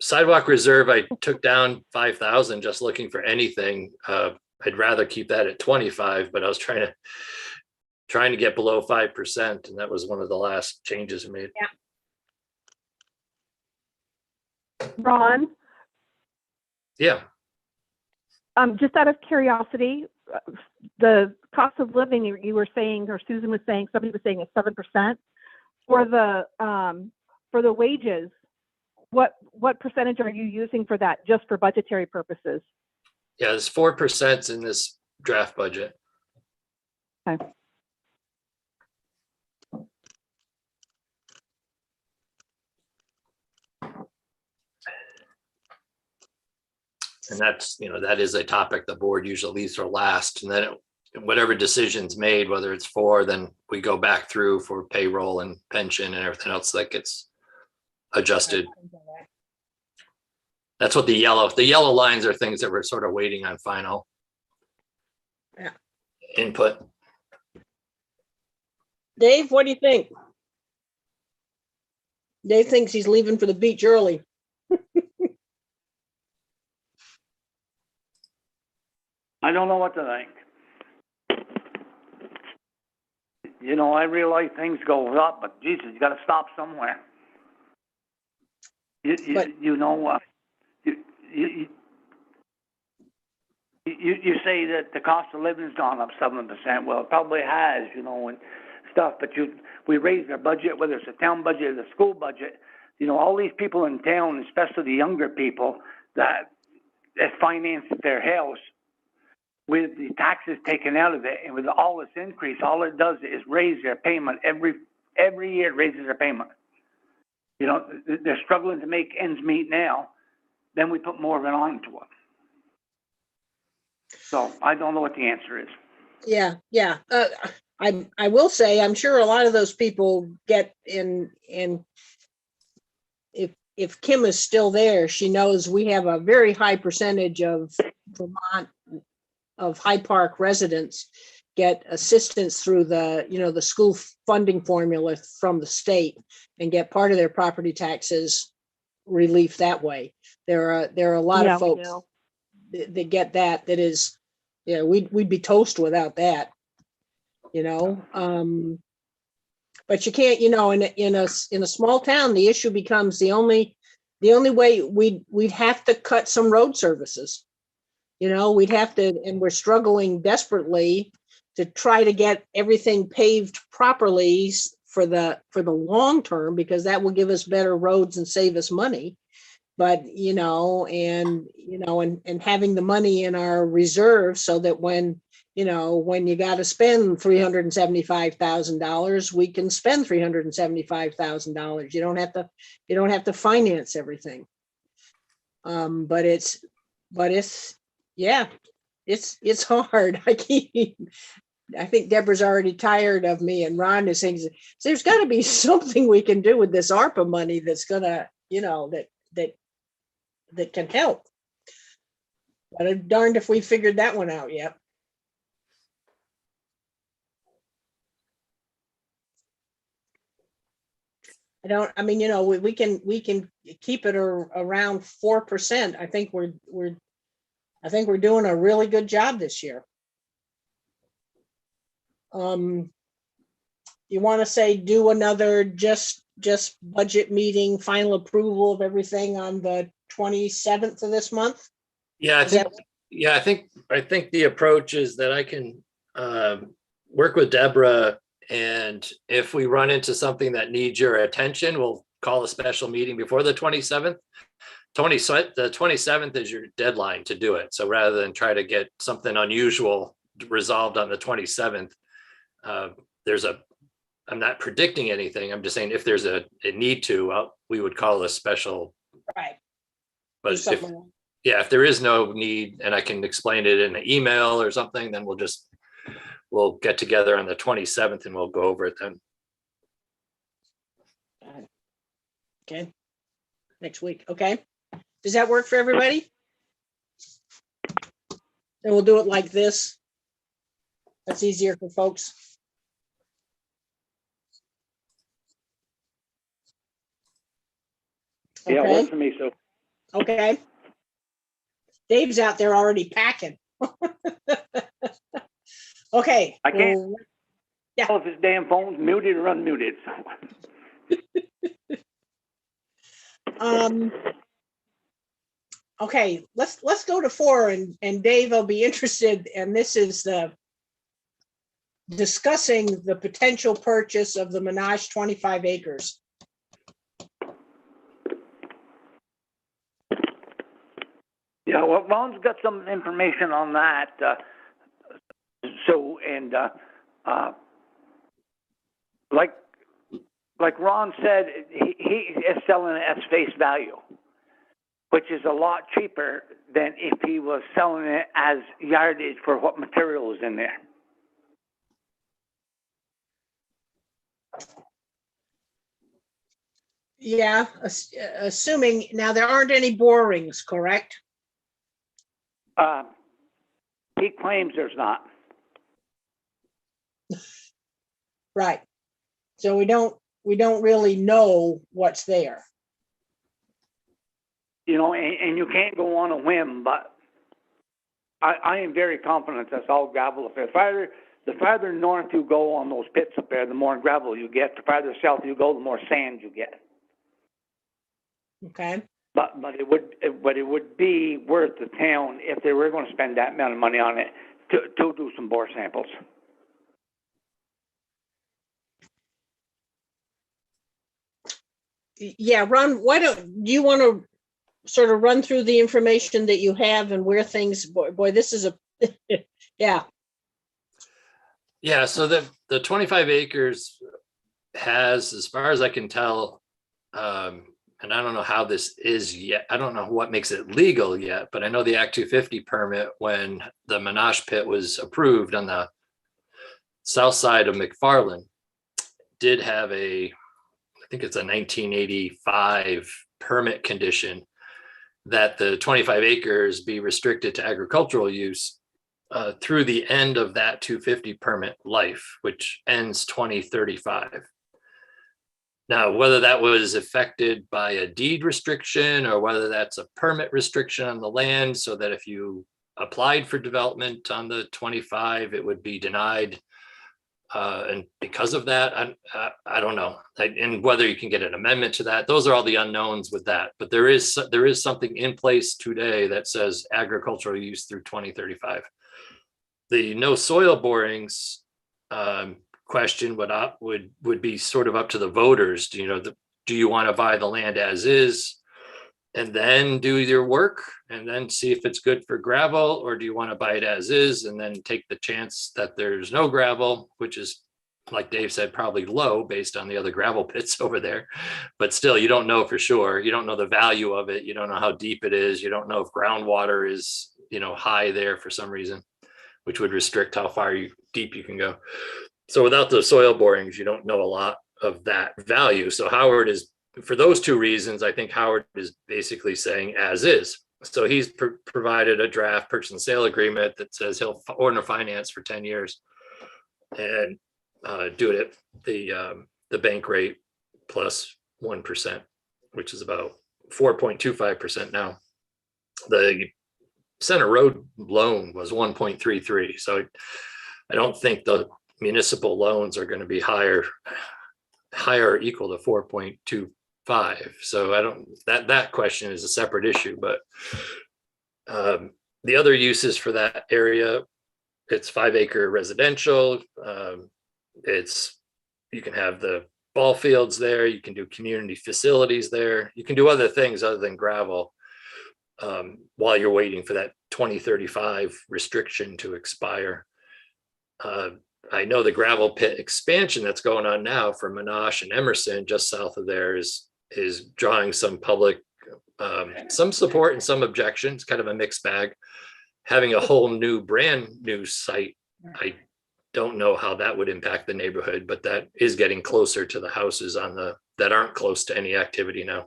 Sidewalk reserve, I took down 5,000 just looking for anything. I'd rather keep that at 25, but I was trying to get below 5%, and that was one of the last changes I made. Yeah. Ron, Yeah. just out of curiosity, the cost of living you were saying, or Susan was saying, somebody was saying is 7%. For the wages, what percentage are you using for that, just for budgetary purposes? Yeah, there's 4% in this draft budget. Okay. And that's, that is a topic the board usually leaves for last. And then whatever decision's made, whether it's then we go back through for payroll and pension and everything else that gets adjusted. That's what the yellow lines are, things that we're sort of waiting on final input. Dave, what do you think? Dave thinks he's leaving for the beach early. I don't know what to think. You know, I realize things go up, but Jesus, you gotta stop somewhere. But- You know, you say that the cost of living's gone up 7%. Well, it probably has, you know, and stuff, but we raised our budget, whether it's a town budget or the school budget. You know, all these people in town, especially the younger people that financed their house with the taxes taken out of it, and with all this increase, all it does is raise their payment every year. It raises their payment. You know, they're struggling to make ends meet now. Then we put more of it on to them. So I don't know what the answer is. Yeah. I will say, I'm sure a lot of those people get in, if Kim is still there, she knows we have a very high percentage of Vermont, of Hyde Park residents get assistance through the, you know, the school funding formula from the state, and get part of their property taxes relief that way. There are a lot of folks that get that is, yeah, we'd be toast without that, you know. But you can't, you know, in a small town, the issue becomes the only way we'd have to cut some road services. You know, we'd have to, and we're struggling desperately to try to get everything paved properly for the long term, because that will give us better roads and save us money. But, you know, and having the money in our reserve so that when you got to spend $375,000, we can spend $375,000. You don't have to finance everything. But it's hard. I think Deborah's already tired of me, and Ron is saying, there's got to be something we can do with this ARPA money that's gonna, you know, that can help. But I'm darned if we figured that one out yet. I mean, you know, we can keep it around 4%. I think we're doing a really good job this year. You want to say do another just budget meeting, final approval of everything on the 27th of this month? Yeah, I think the approach is that I can work with Deborah, and if we run into something that needs your attention, we'll call a special meeting before the 27th. The 27th is your deadline to do it. So rather than try to get something unusual resolved on the 27th, I'm not predicting anything. I'm just saying if there's a need to, we would call a special. Right. But if there is no need and I can explain it in an email or something, then we'll get together on the 27th and we'll go over it then. Okay. Next week. Okay. Does that work for everybody? And we'll do it like this. That's easier for folks. Yeah, it Okay. works for me, so. Okay. Dave's out there already packing. Okay. I can't well, tell if his damn phone's muted or unmuted, so. Okay, let's go to 4, and Dave will be interested, and this is the discussing the potential purchase of the Menage 25 acres. Yeah, well, Ron's got some information on that. Like Ron said, he is selling it at face value, which is a lot cheaper than if he was selling it as yardage for what material is in there. Yeah, assuming, now there aren't any borings, correct? He claims there's not. Right. So we don't we don't really know what's there. You know, and you can't go on a whim, but I am very confident that's all gravel up there. The farther north you go on those pits up there, the more gravel you get. The farther south you go, the more sand you get. Okay, But it would be worth the town if they were going to spend that amount of money on it to do some bore samples. yeah, Ron, why don't you want to sort of run through the information that you have and where things, boy, this is a, yeah. Yeah, so the 25 acres has, as far as I can tell, and I don't know how this is yet. I don't know what makes it legal yet, but I know the Act 250 permit, when the Monash pit was approved on the south side of McFarland, did have I think it's a 1985 permit condition that the 25 acres be restricted to agricultural use through the end of that 250 permit life, which ends 2035. Now, whether that was affected by a deed restriction or whether that's a permit restriction on the land, so that if you applied for development on the 25, it would be denied. And because of that, I don't know. And whether you can get an amendment to that, those are all the unknowns with that. But there is something in place today that says agricultural use through 2035. The no soil borings question would be sort of up to the voters. Do you want to buy the land as is and then do your work and then see if it's good for gravel, or do you want to buy it as is and then take the chance that there's no gravel, which is, like Dave said, probably low based on the other gravel pits over there, but still you don't know for sure. You don't know the value of it. You don't know how deep it is. You don't know if groundwater is high there for some reason, which would restrict how far deep you can go. So without the soil borings, you don't know a lot of that value. So Howard is, for those two reasons, I think Howard is basically saying as is. So he's provided a draft purchase and sale agreement that says he'll owner finance for 10 years and do it at the bank rate plus 1%, which is about 4.25% now. The Center Road loan was 1.33. So I don't think the municipal loans are going to be higher or equal to 4.25. So I don't, that question is a separate issue, but the other uses for that area, it's 5-acre residential. You can have the ball fields there. You can do community facilities there. You can do other things other than gravel while you're waiting for that 2035 restriction to expire. I know the gravel pit expansion that's going on now for Monash and Emerson just south of there is drawing some public, some support and some objections, kind of a mixed bag. Having a whole brand new site, I don't know how that would impact the neighborhood, but that is getting closer to the houses that aren't close to any activity now.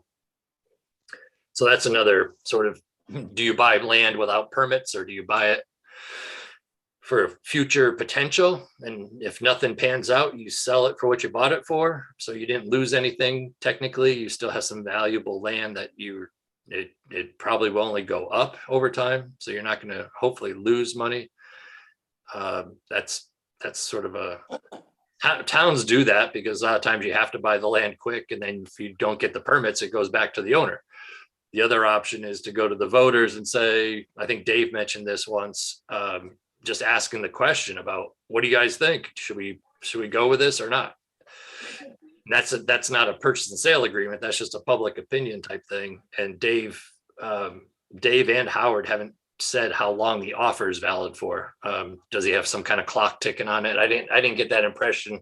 So that's another sort of, do you buy land without permits or do you buy it for future potential? And if nothing pans out, you sell it for what you bought it for. So you didn't lose anything. Technically, you still have some valuable land that it probably will only go up over time. So you're not going to hopefully lose money. That's sort of towns do that because a lot of times you have to buy the land quick. And then if you don't get the permits, it goes back to the owner. The other option is to go to the voters and say, I think Dave mentioned this once, just asking the question about, what do you guys think? Should we go with this or not? And that's not a purchase and sale agreement. That's just a public opinion type thing. And Dave and Howard haven't said how long the offer is valid for. Does he have some kind of clock ticking on it? I didn't get that impression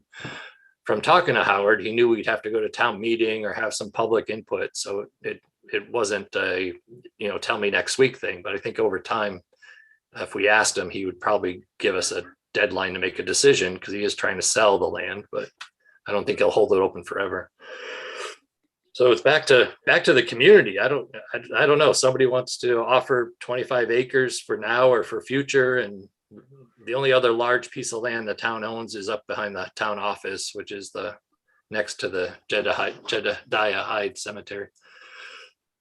from talking to Howard. He knew we'd have to go to town meeting or have some public input. So it wasn't a, tell me next week thing, but I think over time, if we asked him, he would probably give us a deadline to make a decision because he is trying to sell the land, but I don't think he'll hold it open forever. So it's back to the community. I don't know. Somebody wants to offer 25 acres for now or for future. And the only other large piece of land the town owns is up behind the town office, which is the next to the Jedediah Hyde Cemetery.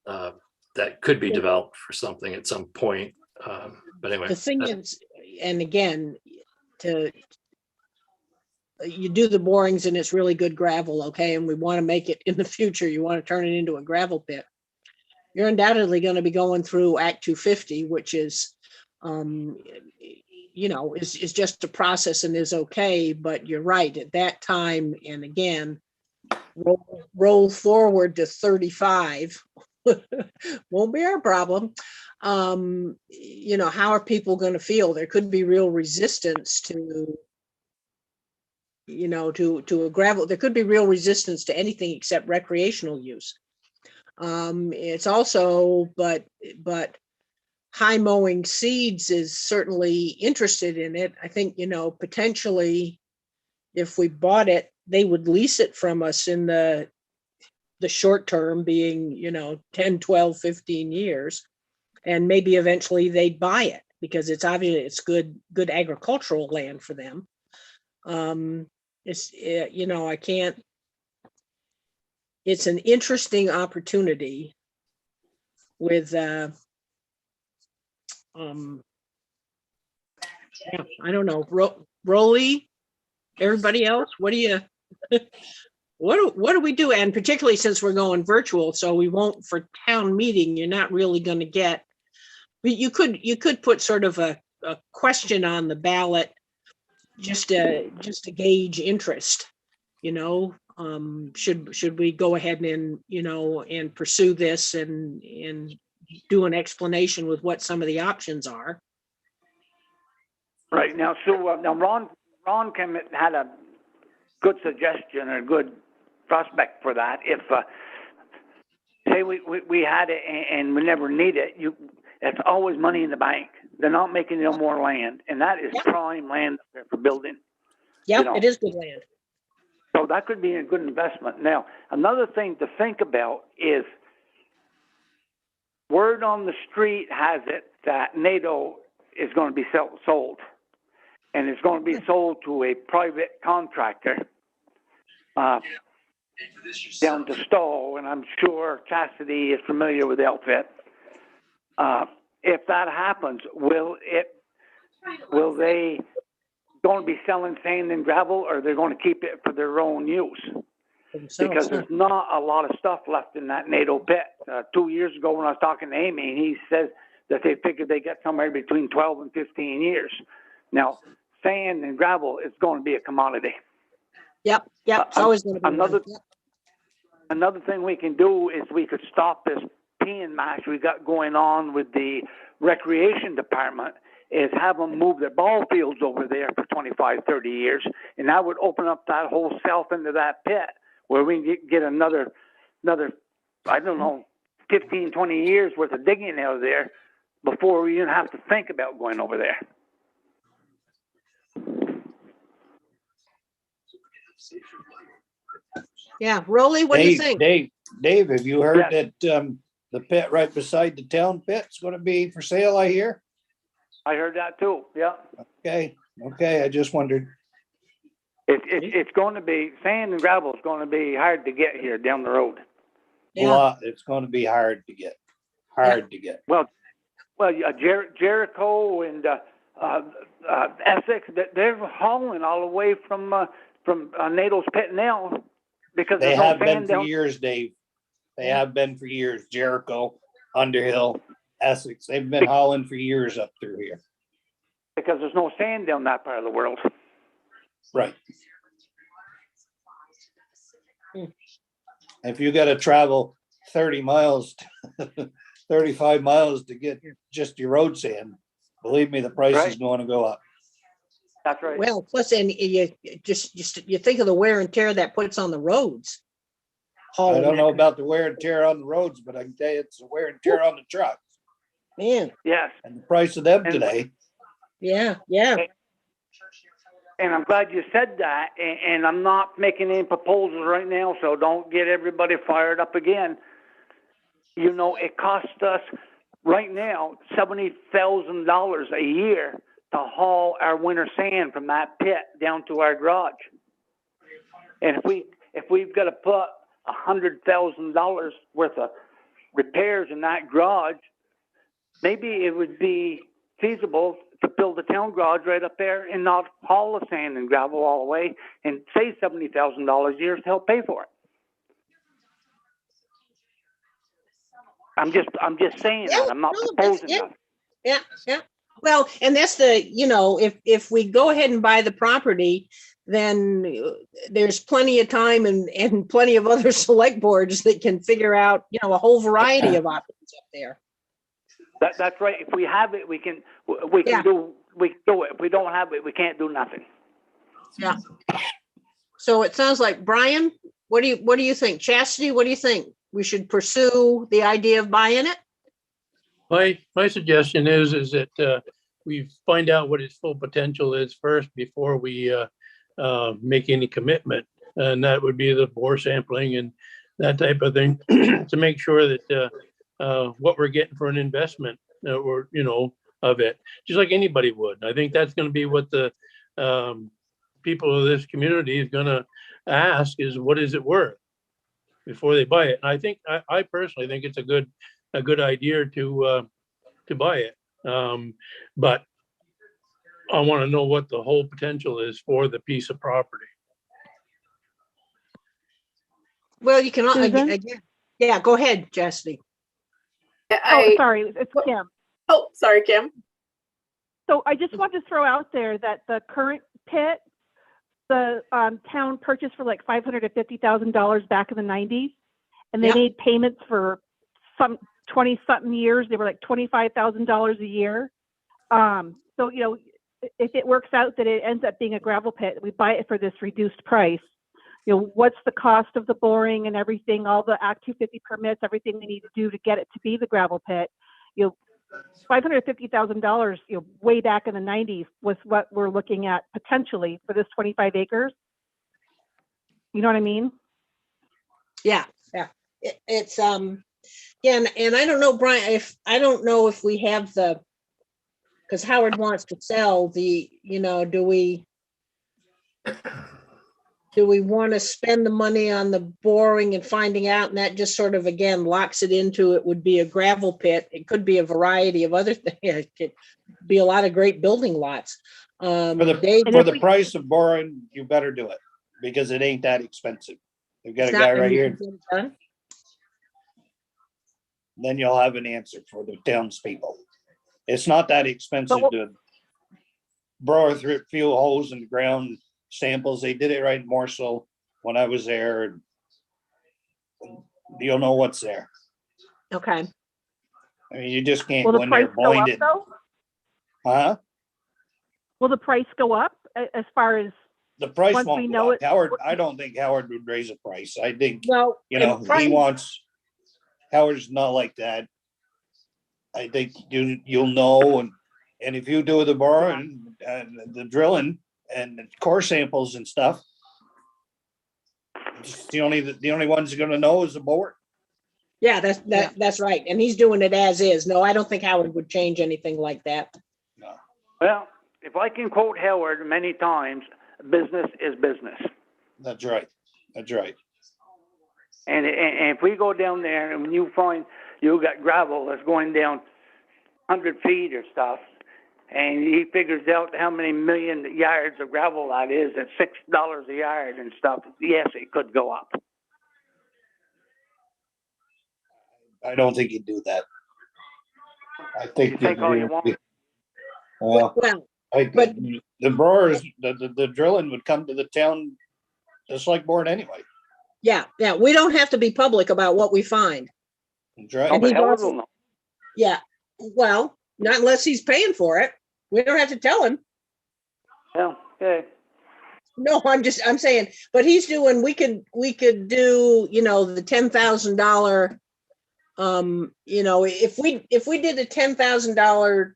That could be developed for something at some point. But anyway. The thing is, and again, you do the borings and it's really good gravel, okay, and we want to make it in the future, you want to turn it into a gravel pit. You're undoubtedly going to be going through Act 250, which is, is just a process and is okay, but you're right, at that time, and again, roll forward to 35, won't be our problem. How are people going to feel? There could be real resistance to a gravel. There could be real resistance to anything except recreational use. It's also, but High Mowing Seeds is certainly interested in it. I think, potentially if we bought it, they would lease it from us in the short term, being, 10, 12, 15 years. And maybe eventually they'd buy it because it's obviously it's good agricultural land for them. I can't, it's an interesting opportunity with, I don't know, Rolly, everybody else, what do you, what do we do? And particularly since we're going virtual, so we won't, for town meeting, you're not really going to get, but you could put sort of a question on the ballot just to gauge interest, should we go ahead and pursue this and do an explanation with what some of the options are. Right now, so now Ron had a good suggestion or a good prospect for that. If say we had it and we never need it, it's always money in the bank. They're not making no more land, and that is prime land for building. Yeah, it is good land. So that could be a good investment. Now, another thing to think about is word on the street has it that NATO is going to be sold, and it's going to be sold to a private contractor down to Stowe, and I'm sure Cassidy is familiar with the outfit. If that happens, will they going to be selling sand and gravel, or they're going to keep it for their own use? Because there's not a lot of stuff left in that NATO pit. 2 years ago when I was talking to Amy, he said that they figured they get somewhere between 12 and 15 years. Now, sand and gravel is going to be a commodity. Yep, it's always going to be another thing we can do is we could stop this peeing match we got going on with the recreation department, is have them move their ball fields over there for 25, 30 years, and that would open up that whole south into that pit where we can get another, I don't know, 15, 20 years worth of digging out of there before we even have to think about going over there. Yeah, Rolly, what do you think? Dave, have you heard that the pit right beside the town pit's going to be for sale, I hear? I heard that too, yeah. Okay, I just wondered. It's going to be, sand and gravel is going to be hard to get here down the road. Yeah. It's going to be hard to get. Well, Jericho and Essex, they're hauling all the way from NATO's pit now because they there's have no been sand for down. years, Dave. They have been for years. Jericho, Underhill, Essex, they've been hauling for years up through here. Because there's no sand down that part of the world. Right. If you got to travel 30 miles, 35 miles to get just your road sand, believe me, the price is going to go up. That's right. Well, plus, and you think of the wear and tear that puts on the roads. I don't know about the wear and tear on the roads, but I can tell you it's the wear and tear on the trucks. Man. Yes. And the price of them today. Yeah. And I'm glad you said that. And I'm not making any proposals right now, so don't get everybody fired up again. It costs us right now $70,000 a year to haul our winter sand from that pit down to our garage. And if we've got to put $100,000 worth of repairs in that garage, maybe it would be feasible to build a town garage right up there and not haul the sand and gravel all the way and save $70,000 a year to help pay for it. I'm just saying Yeah, that. I'm not no, proposing yeah. that. Yeah, yeah. Well, and that's if we go ahead and buy the property, then there's plenty of time and plenty of other select boards that can figure out, a whole variety of options up there. That's right. If we have it, we can Yeah. do it. If we don't have it, we can't do nothing. Yeah. So it sounds like, Brian, what do you think? Chastity, what do you think? We should pursue the idea of buying it? My suggestion is that we find out what its full potential is first before we make any commitment. And that would be the bore sampling and that type of thing to make sure that what we're getting for an investment or, of it, just like anybody would. I think that's going to be what the people of this community is going to ask is, what is it worth before they buy it? And I think, I personally think it's a good idea to buy it. But I want to know what the whole potential is for the piece of property. Well, you can, Susan? again, yeah, go ahead, Chastity. Oh, sorry, it's Kim. Oh, sorry, Kim. So I just want to throw out there that the current pit, the town purchased for like $550,000 back in the 90s. And they Yep. made payments for some 20-something years. They were like $25,000 a year. So, if it works out that it ends up being a gravel pit, we buy it for this reduced price. What's the cost of the boring and everything, all the Act 250 permits, everything we need to do to get it to be the gravel pit. $550,000, way back in the 90s was what we're looking at potentially for this 25 acres. You know what I mean? Yeah, yeah. It's yeah, and I don't know, Brian, I don't know if we have because Howard wants to sell do we want to spend the money on the boring and finding out, and that just sort of, again, locks it into, it would be a gravel pit. It could be a variety of other things. It could be a lot of great building lots. For the price of boring, you better do it because it ain't that expensive. We've got a guy right here. Then you'll have an answer for the townspeople. It's not that expensive to bore through a few holes in the ground samples. They did it right in Morsel when I was there. And you'll know what's there. Okay. I mean, you just can't Will go the in there price go up blinded. though? Huh? Will the price go up as far as The price once we won't know go up. it? Howard, I don't think Howard would raise a price. I think, Well, he wants, Howard's not like that. I think you'll know, and if you do the bore and the drilling and the core samples and stuff, the only ones you're gonna know is the board. Yeah, that's right. And he's doing it as is. No, I don't think Howard would change anything like that. No. Well, if I can quote Howard many times, business is business. That's right. That's right. And if we go down there and you find you got gravel that's going down 100 feet or stuff, and he figures out how many million yards of gravel that is at $6 a yard and stuff, yes, it could go up. I don't think he'd do that. I think. You think all you want? Well, but the brewers, the drilling would come to the town, the select board anyway. yeah, we don't have to be public about what we find. That's right. Oh, but he Howard does- will know. Yeah, well, not unless he's paying for it. We don't have to tell him. Well, okay. No, I'm saying, but he's doing, we could do, the $10,000, if we did a $10,000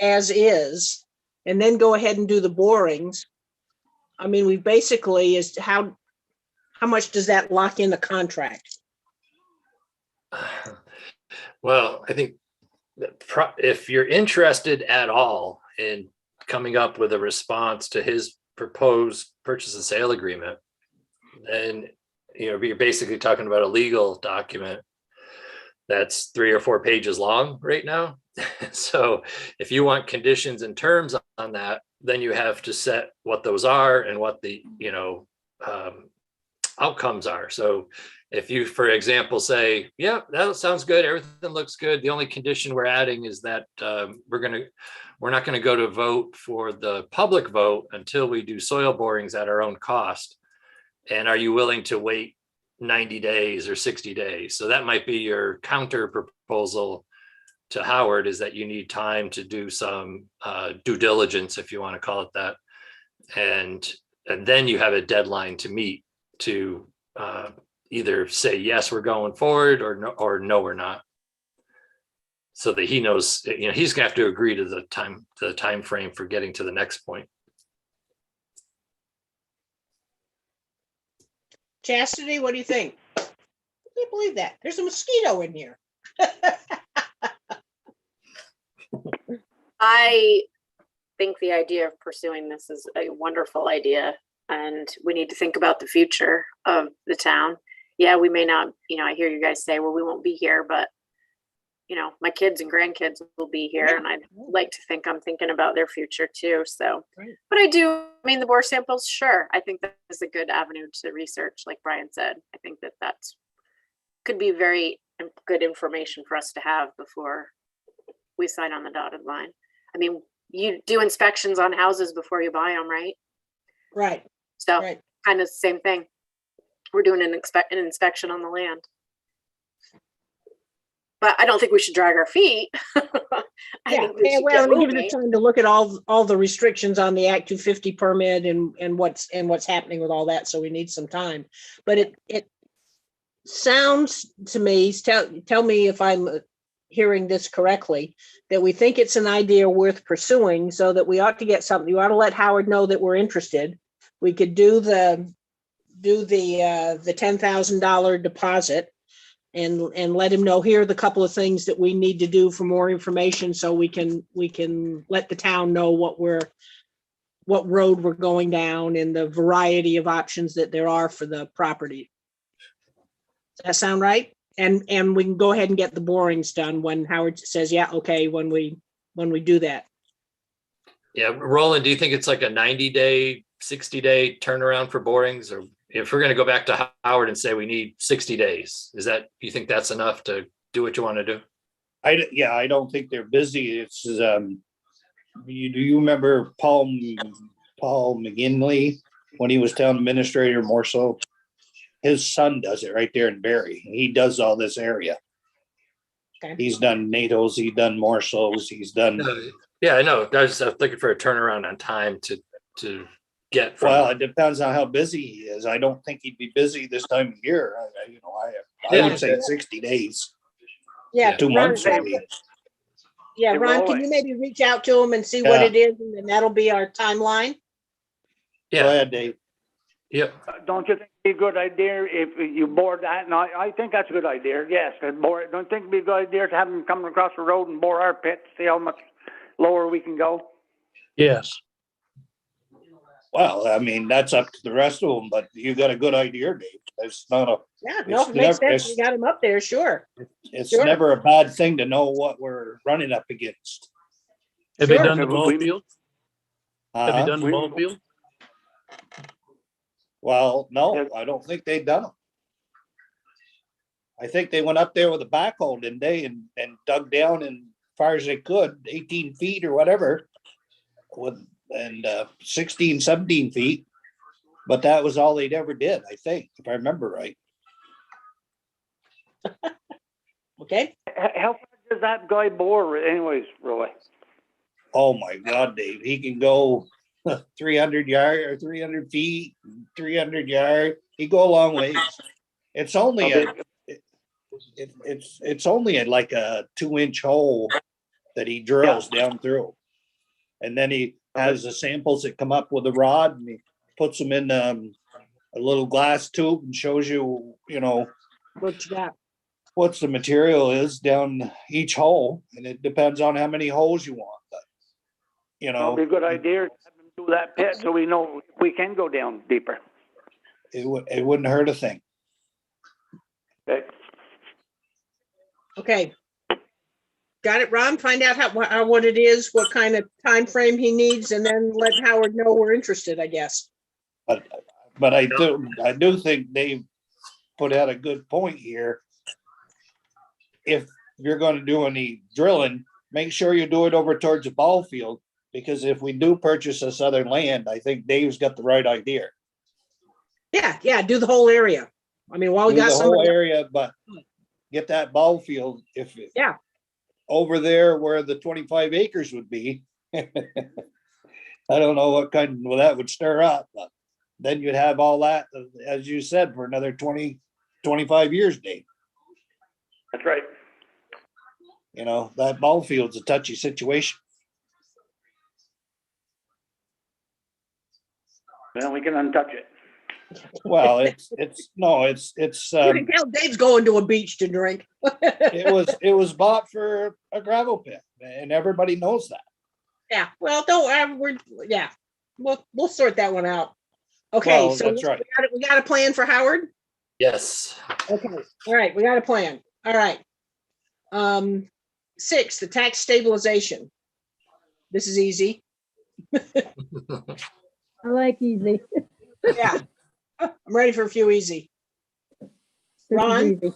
as is, and then go ahead and do the borings. I mean, we basically is how much does that lock in the contract? Well, I think if you're interested at all in coming up with a response to his proposed purchase and sale agreement, then, you're basically talking about a legal document that's 3 or 4 pages long right now. So if you want conditions and terms on that, then you have to set what those are and what the, outcomes are. So if you, for example, say, yeah, that sounds good, everything looks good, the only condition we're adding is that we're not going to go to vote for the public vote until we do soil borings at our own cost. And are you willing to wait 90 days or 60 days? So that might be your counter proposal to Howard, is that you need time to do some due diligence, if you want to call it that. And then you have a deadline to meet to either say, yes, we're going forward, or no, we're not. So that he knows, he's gonna have to agree to the time frame for getting to the next point. Chastity, what do you think? I can't believe that. There's a mosquito in here. I think the idea of pursuing this is a wonderful idea, and we need to think about the future of the town. Yeah, we may not, I hear you guys say, well, we won't be here, but my kids and grandkids will be here, Yeah. and I'd like to think I'm thinking about their future too. So, Right. but the bore samples, sure. I think that is a good avenue to research, like Brian said. I think that could be very good information for us to have before we sign on the dotted line. I mean, you do inspections on houses before you buy them, right? Right, So right. kind of the same thing. We're doing an inspection on the land. But I don't think we should drag our feet. I think we should Well, get and give it moving. time to look at all the restrictions on the Act 250 permit and what's happening with all that. So we need some time. But it sounds to me, tell me if I'm hearing this correctly, that we think it's an idea worth pursuing, so that we ought to get something. You ought to let Howard know that we're interested. We could do the $10,000 deposit and let him know, here are the couple of things that we need to do for more information, so we can let the town know what road we're going down and the variety of options that there are for the property. Does that sound right? And we can go ahead and get the borings done when Howard says, yeah, okay, when we do that. Yeah, Roland, do you think it's like a 90-day, 60-day turnaround for borings? Or if we're going to go back to Howard and say we need 60 days, you think that's enough to do what you want to do? I don't think they're busy. It's, do you remember Paul McGinley, when he was town administrator, more so? His son does it right there in Barry. He does all this area. Okay. He's done NATO's, he's done Morsel's, he's done. Yeah, I know. I was looking for a turnaround on time to get from. Well, it depends on how busy he is. I don't think he'd be busy this time of year. I would say 60 days. Yeah. 2 months Ron, maybe. yeah, Hey, Ron, Roy. can you maybe reach out to him and see what Yeah. it is, and then that'll be our timeline? Go Yeah, ahead, Dave. yep. Don't you think it'd be a good idea if you bore that? And I think that's a good idea, yes. Don't you think it'd be a good idea to have them come across the road and bore our pit, see how much lower we can go? Yes. Well, I mean, that's up to the rest of them, but you got a good idea, Dave. It's not a, Yeah, no, It's it makes never- sense. We got him up there, sure. it's Sure. never a bad thing to know what we're running up against. Have you Sure. done the ball We- field? Have you done the We- ball field? Well, no, Yeah. I don't think they've done them. I think they went up there with a backhoe, didn't they, and dug down as far as they could, 18 feet or whatever, and 16, 17 feet. But that was all they'd ever did, I think, if I remember right. Okay, How far does that guy bore anyways, Roy? Oh my God, Dave, he can go 300 yard or 300 feet, 300 yard. He go a long ways. It's only it's only like a 2-inch hole that he drills down through. And then he has the samples that come up with a rod, and he puts them in a little glass tube and shows you, what you got? what's the material is down each hole. And it depends on how many holes you want, but It'll be a good idea to have them do that pit so we know we can go down deeper. it wouldn't hurt a thing. Okay. Okay. Got it, Ron? Find out what it is, what kind of time frame he needs, and then let Howard know we're interested, I guess. But I do think Dave put out a good point here. If you're going to do any drilling, make sure you do it over towards the ball field, because if we do purchase this other land, I think Dave's got the right idea. Yeah, do the whole area. I mean, while we Do got the whole somebody, area, but get that ball field Yeah. over there where the 25 acres would be. I don't know what that would stir up, but then you'd have all that, as you said, for another 20, 25 years, Dave. That's right. You know, that ball field's a touchy situation. Then we can untouch it. Well, it's you can tell Dave's going to a beach to drink. it was bought for a gravel pit, and everybody knows that. Yeah, well, we'll sort that one out. Okay, Well, so that's right. we got a plan for Howard? Yes. Okay, all right, we got a plan. All right. 6, the tax stabilization. This is easy. I like easy. Yeah, I'm ready for a few easy. This is Ron? easy.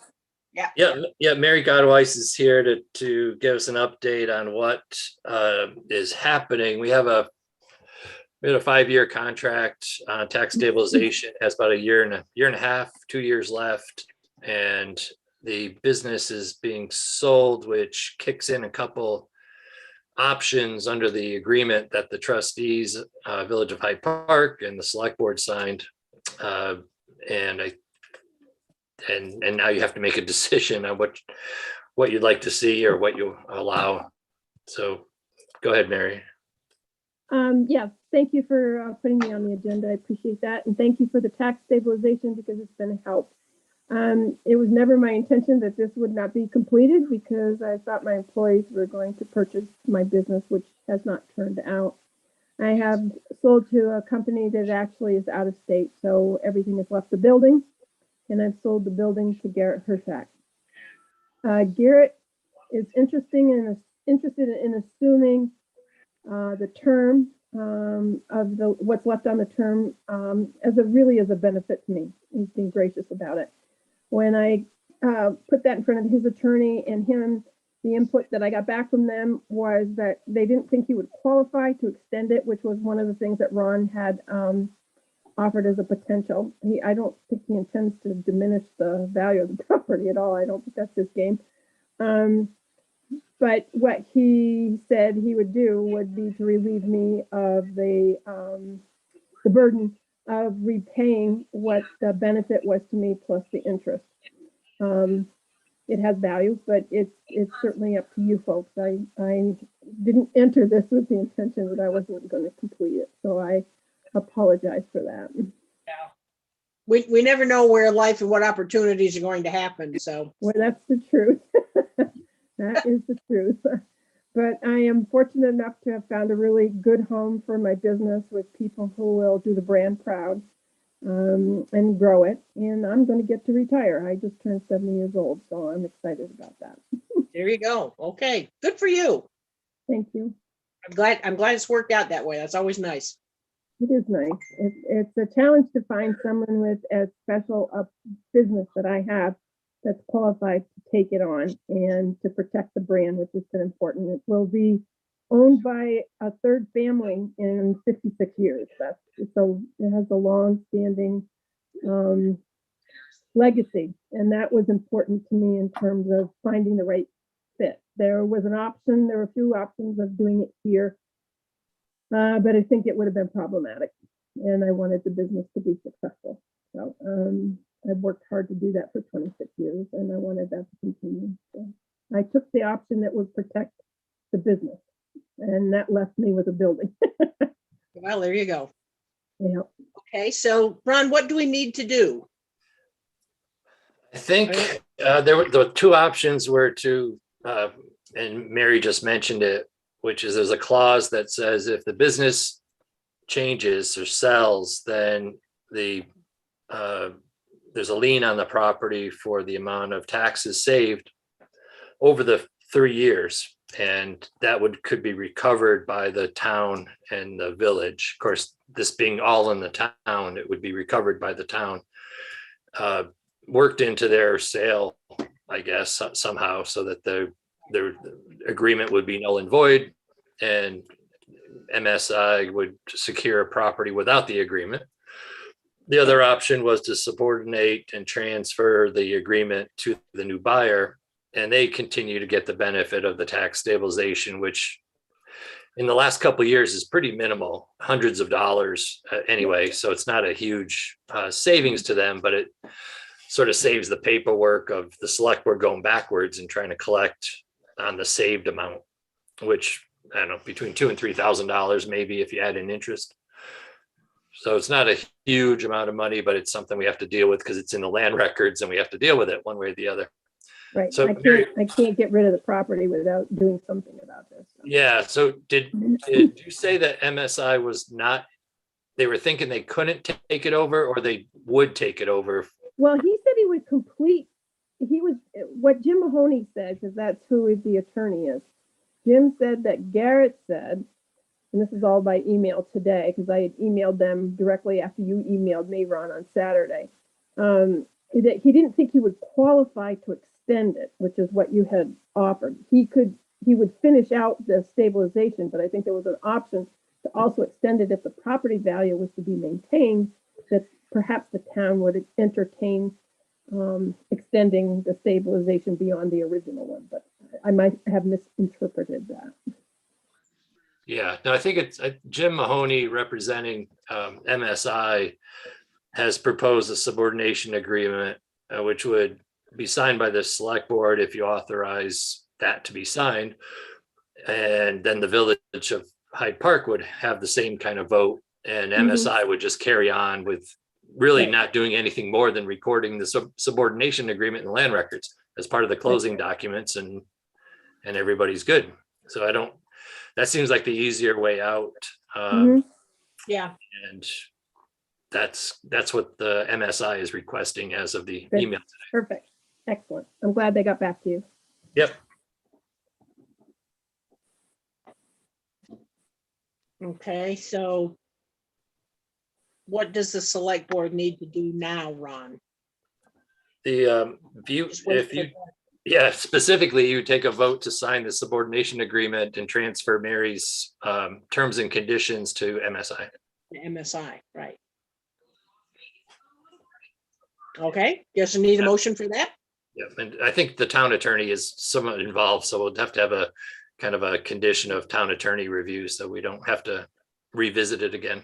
Yeah, Mary Godweiss is here to give us an update on what is happening. We had a 5-year contract on tax stabilization. It has about a year and a half, 2 years left, and the business is being sold, which kicks in a couple options under the agreement that the trustees, Village of Hyde Park and the select board signed. And now you have to make a decision on what you'd like to see or what you allow. So go ahead, Mary. Yeah, thank you for putting me on the agenda. I appreciate that. And thank you for the tax stabilization, because it's been a help. It was never my intention that this would not be completed, because I thought my employees were going to purchase my business, which has not turned out. I have sold to a company that actually is out of state, so everything has left the building, and I've sold the building to Garrett Hershak. Garrett is interested in assuming the term of what's left on the term as a benefit to me. He's been gracious about it. When I put that in front of his attorney and him, the input that I got back from them was that they didn't think he would qualify to extend it, which was one of the things that Ron had offered as a potential. I don't think he intends to diminish the value of the property at all. I don't think that's his game. But what he said he would do would be to relieve me of the burden of repaying what the benefit was to me plus the interest. It has value, but it's certainly up to you folks. I didn't enter this with the intention that I wasn't going to complete it, so I apologize for that. We never know where life and what opportunities are going to happen, so. Well, that's the truth. That is the truth. But I am fortunate enough to have found a really good home for my business with people who will do the brand proud and grow it. And I'm going to get to retire. I just turned 70 years old, so I'm excited about that. There you go. Okay, good for you. Thank you. I'm glad it's worked out that way. That's always nice. It is nice. It's a challenge to find someone with as special a business that I have that's qualified to take it on and to protect the brand, which has been important. It will be owned by a third family in 56 years. So it has a long-standing legacy, and that was important to me in terms of finding the right fit. There were a few options of doing it here, but I think it would have been problematic, and I wanted the business to be successful. So I've worked hard to do that for 26 years, and I wanted that to continue. So I took the option that would protect the business, and that left me with a building. Well, there you go. Yeah. Okay, so Ron, what do we need to do? I think the two options were to, and Mary just mentioned it, which is there's a clause that says if the business changes or sells, then the there's a lien on the property for the amount of taxes saved over the 3 years. And that could be recovered by the town and the village. Of course, this being all in the town, it would be recovered by the town. Worked into their sale, I guess, somehow, so that their agreement would be null and void, and MSI would secure a property without the agreement. The other option was to subordinate and transfer the agreement to the new buyer, and they continue to get the benefit of the tax stabilization, which in the last couple of years is pretty minimal, hundreds of dollars anyway. So it's not a huge savings to them, but it sort of saves the paperwork of the select board going backwards and trying to collect on the saved amount, which I don't know, between $2,000 and $3,000 maybe if you add in interest. So it's not a huge amount of money, but it's something we have to deal with because it's in the land records and we have to deal with it one way or the other. Right. So I can't get rid of the property without doing something about this. Yeah. So did you say that MSI was not, they were thinking they couldn't take it over, or they would take it over? Well, he said he would complete, what Jim Mahoney said, because that's who the attorney is. Jim said that Garrett said, and this is all by email today, because I had emailed them directly after you emailed me, Ron, on Saturday, that he didn't think he would qualify to extend it, which is what you had offered. He would finish out the stabilization, but I think there was an option to also extend it if the property value was to be maintained, that perhaps the town would entertain extending the stabilization beyond the original one, but I might have misinterpreted that. Yeah, no, I think it's Jim Mahoney representing MSI has proposed a subordination agreement, which would be signed by the select board if you authorize that to be signed. And then the village of Hyde Park would have the same kind of vote, and MSI would just carry on with really not doing anything more than recording the subordination agreement in the land records as part of the closing documents, and everybody's good. So that seems like the easier way out. Yeah. And that's what the MSI is requesting as of the Good. email today. Perfect. Excellent. I'm glad they got back to you. Yep. Okay, so what does the select board need to do now, Ron? Specifically, you take a vote to sign the subordination agreement and transfer Mary's terms and conditions to MSI. The MSI, right. Okay, guess I need a motion for that. Yeah, and I think the town attorney is somewhat involved, so we'll have to have a kind of a condition of town attorney review, so we don't have to revisit it again.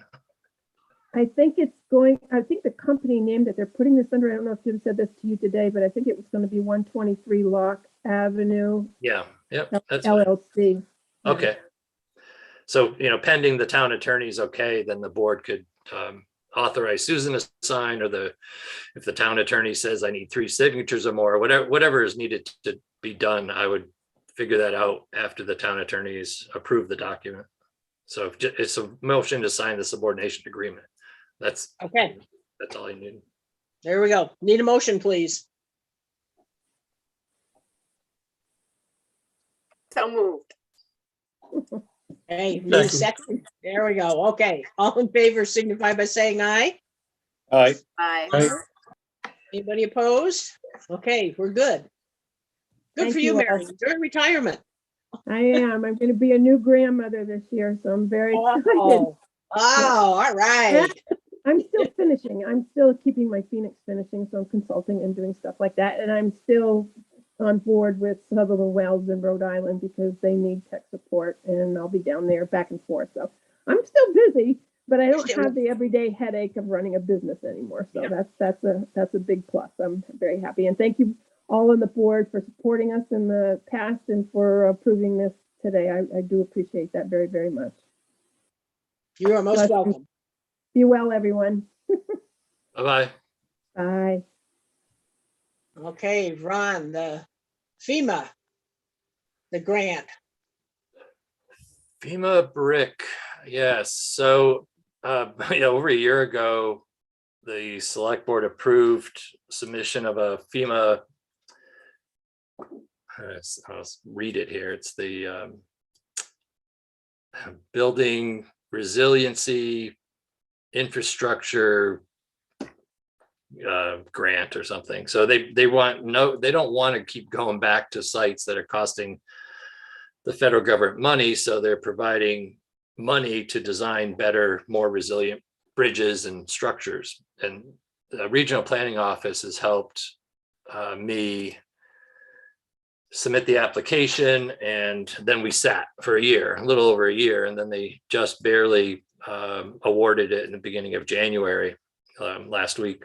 I think the company name that they're putting this under, I don't know if Jim said this to you today, but I think it was going to be 123 Locke Avenue. Yeah, yep, that's fine. LLC. Okay. So, pending the town attorney's okay, then the board could authorize Susan to sign, or if the town attorney says I need 3 signatures or more, whatever is needed to be done, I would figure that out after the town attorneys approve the document. So it's a motion to sign the subordination agreement. That's okay. That's all I need. There we go. Need a motion, please. So moved. Hey, need a second? There we go. Okay. All in favor signify by saying aye. Aye. Bye. Anybody opposed? Okay, we're good. Good Thank for you, you, Mary. all. Enjoy retirement. I am. I'm going to be a new grandmother this year, so I'm very excited. Oh, all right. I'm still finishing. I'm still keeping my Phoenix finishing, so I'm consulting and doing stuff like that. And I'm still on board with Sutherland Wells in Rhode Island because they need tech support, and I'll be down there back and forth. So I'm still busy, but I don't have the everyday headache of running a business anymore. So that's a big plus. I'm very happy, and thank you all on the board for supporting us in the past and for approving this today. I do appreciate that very, very much. You are most welcome. Be well, everyone. Bye-bye. Bye. Okay, Ron, the FEMA, the grant. FEMA brick, yes. So over a year ago, the select board approved submission of a FEMA. I'll read it here. It's the Building Resiliency Infrastructure grant or something. So they don't want to keep going back to sites that are costing the federal government money. So they're providing money to design better, more resilient bridges and structures. And the regional planning office has helped me submit the application, and then we sat for a little over a year, and then they just barely awarded it in the beginning of January last week.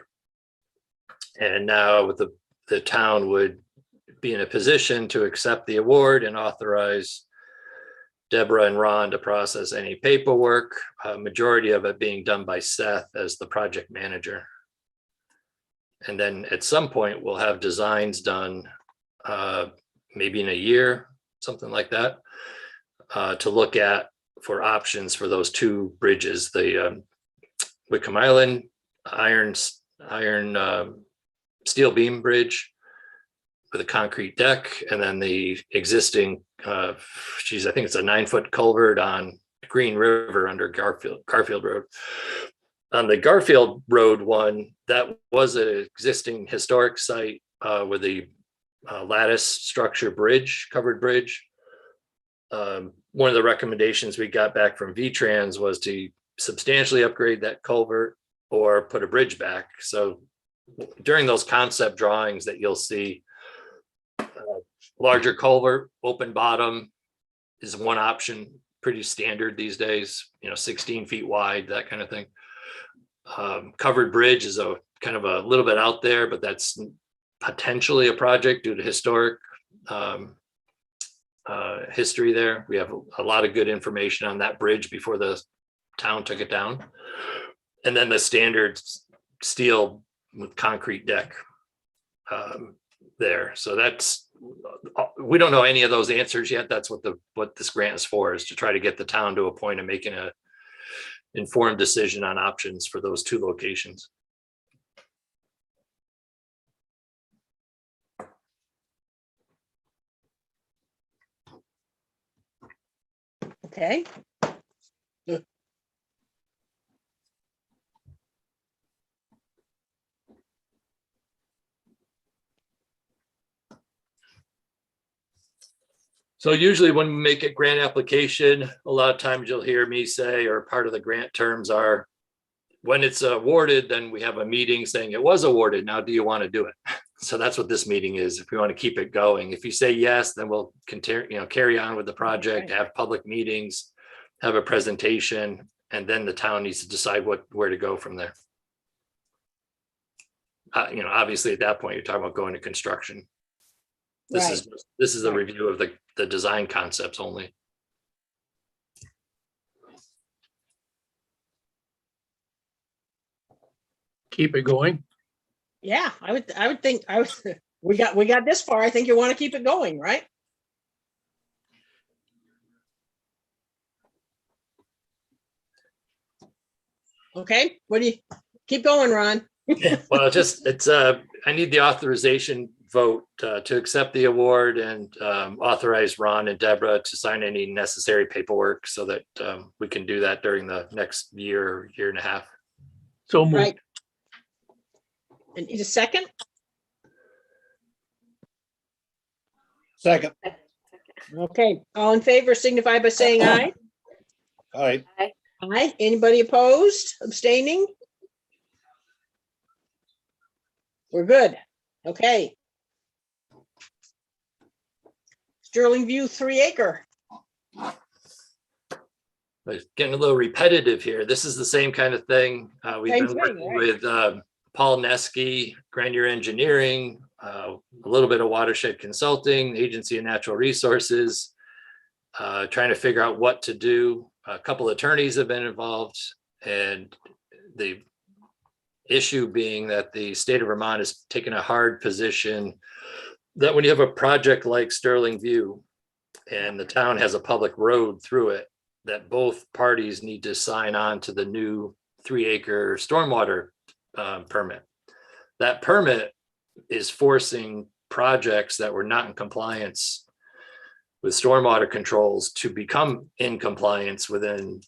And now with the town would be in a position to accept the award and authorize Deborah and Ron to process any paperwork, majority of it being done by Seth as the project manager. And then at some point we'll have designs done, maybe in a year, something like that, to look at for options for those two bridges, the Wickham Island iron steel beam bridge with a concrete deck, and then the existing, I think it's a 9-foot culvert on Green River under Garfield Road. On the Garfield Road one, that was an existing historic site with a lattice structure bridge, covered bridge. One of the recommendations we got back from VTrans was to substantially upgrade that culvert or put a bridge back. So during those concept drawings that you'll see, larger culvert, open bottom is one option, pretty standard these days, 16 feet wide, that kind of thing. Covered bridge is a kind of a little bit out there, but that's potentially a project due to historic history there. We have a lot of good information on that bridge before the town took it down. And then the standard steel with concrete deck there. So we don't know any of those answers yet. That's what this grant is for, is to try to get the town to a point of making a informed decision on options for those two locations. Okay. So usually when we make a grant application, a lot of times you'll hear me say, or part of the grant terms are, when it's awarded, then we have a meeting saying it was awarded. Now, do you want to do it? So that's what this meeting is. If we want to keep it going, if you say yes, then we'll continue, carry on with the project, have public meetings, have a presentation, and then the town needs to decide where to go from there. Obviously at that point, you're talking about going to construction. This is a review of the design concepts only. Keep it going. Yeah, I would think we got this far. I think you want to keep it going, right? Okay, what do you keep going, Ron? Well, I need the authorization vote to accept the award and authorize Ron and Deborah to sign any necessary paperwork so that we can do that during the next year and a half. So moved. Right. And need a second? Second. Okay, all in favor signify by saying aye. All right. Aye. Anybody opposed, abstaining? We're good. Okay. Sterling View 3 acre. But getting a little repetitive here. This is the same kind of thing. We've Same been thing, working right. with Paul Nesky, Grenier Engineering, a little bit of Watershed Consulting, Agency of Natural Resources, trying to figure out what to do. A couple attorneys have been involved, and the issue being that the state of Vermont has taken a hard position that when you have a project like Sterling View and the town has a public road through it, that both parties need to sign on to the new 3 acre stormwater permit. That permit is forcing projects that were not in compliance with stormwater controls to become in compliance within,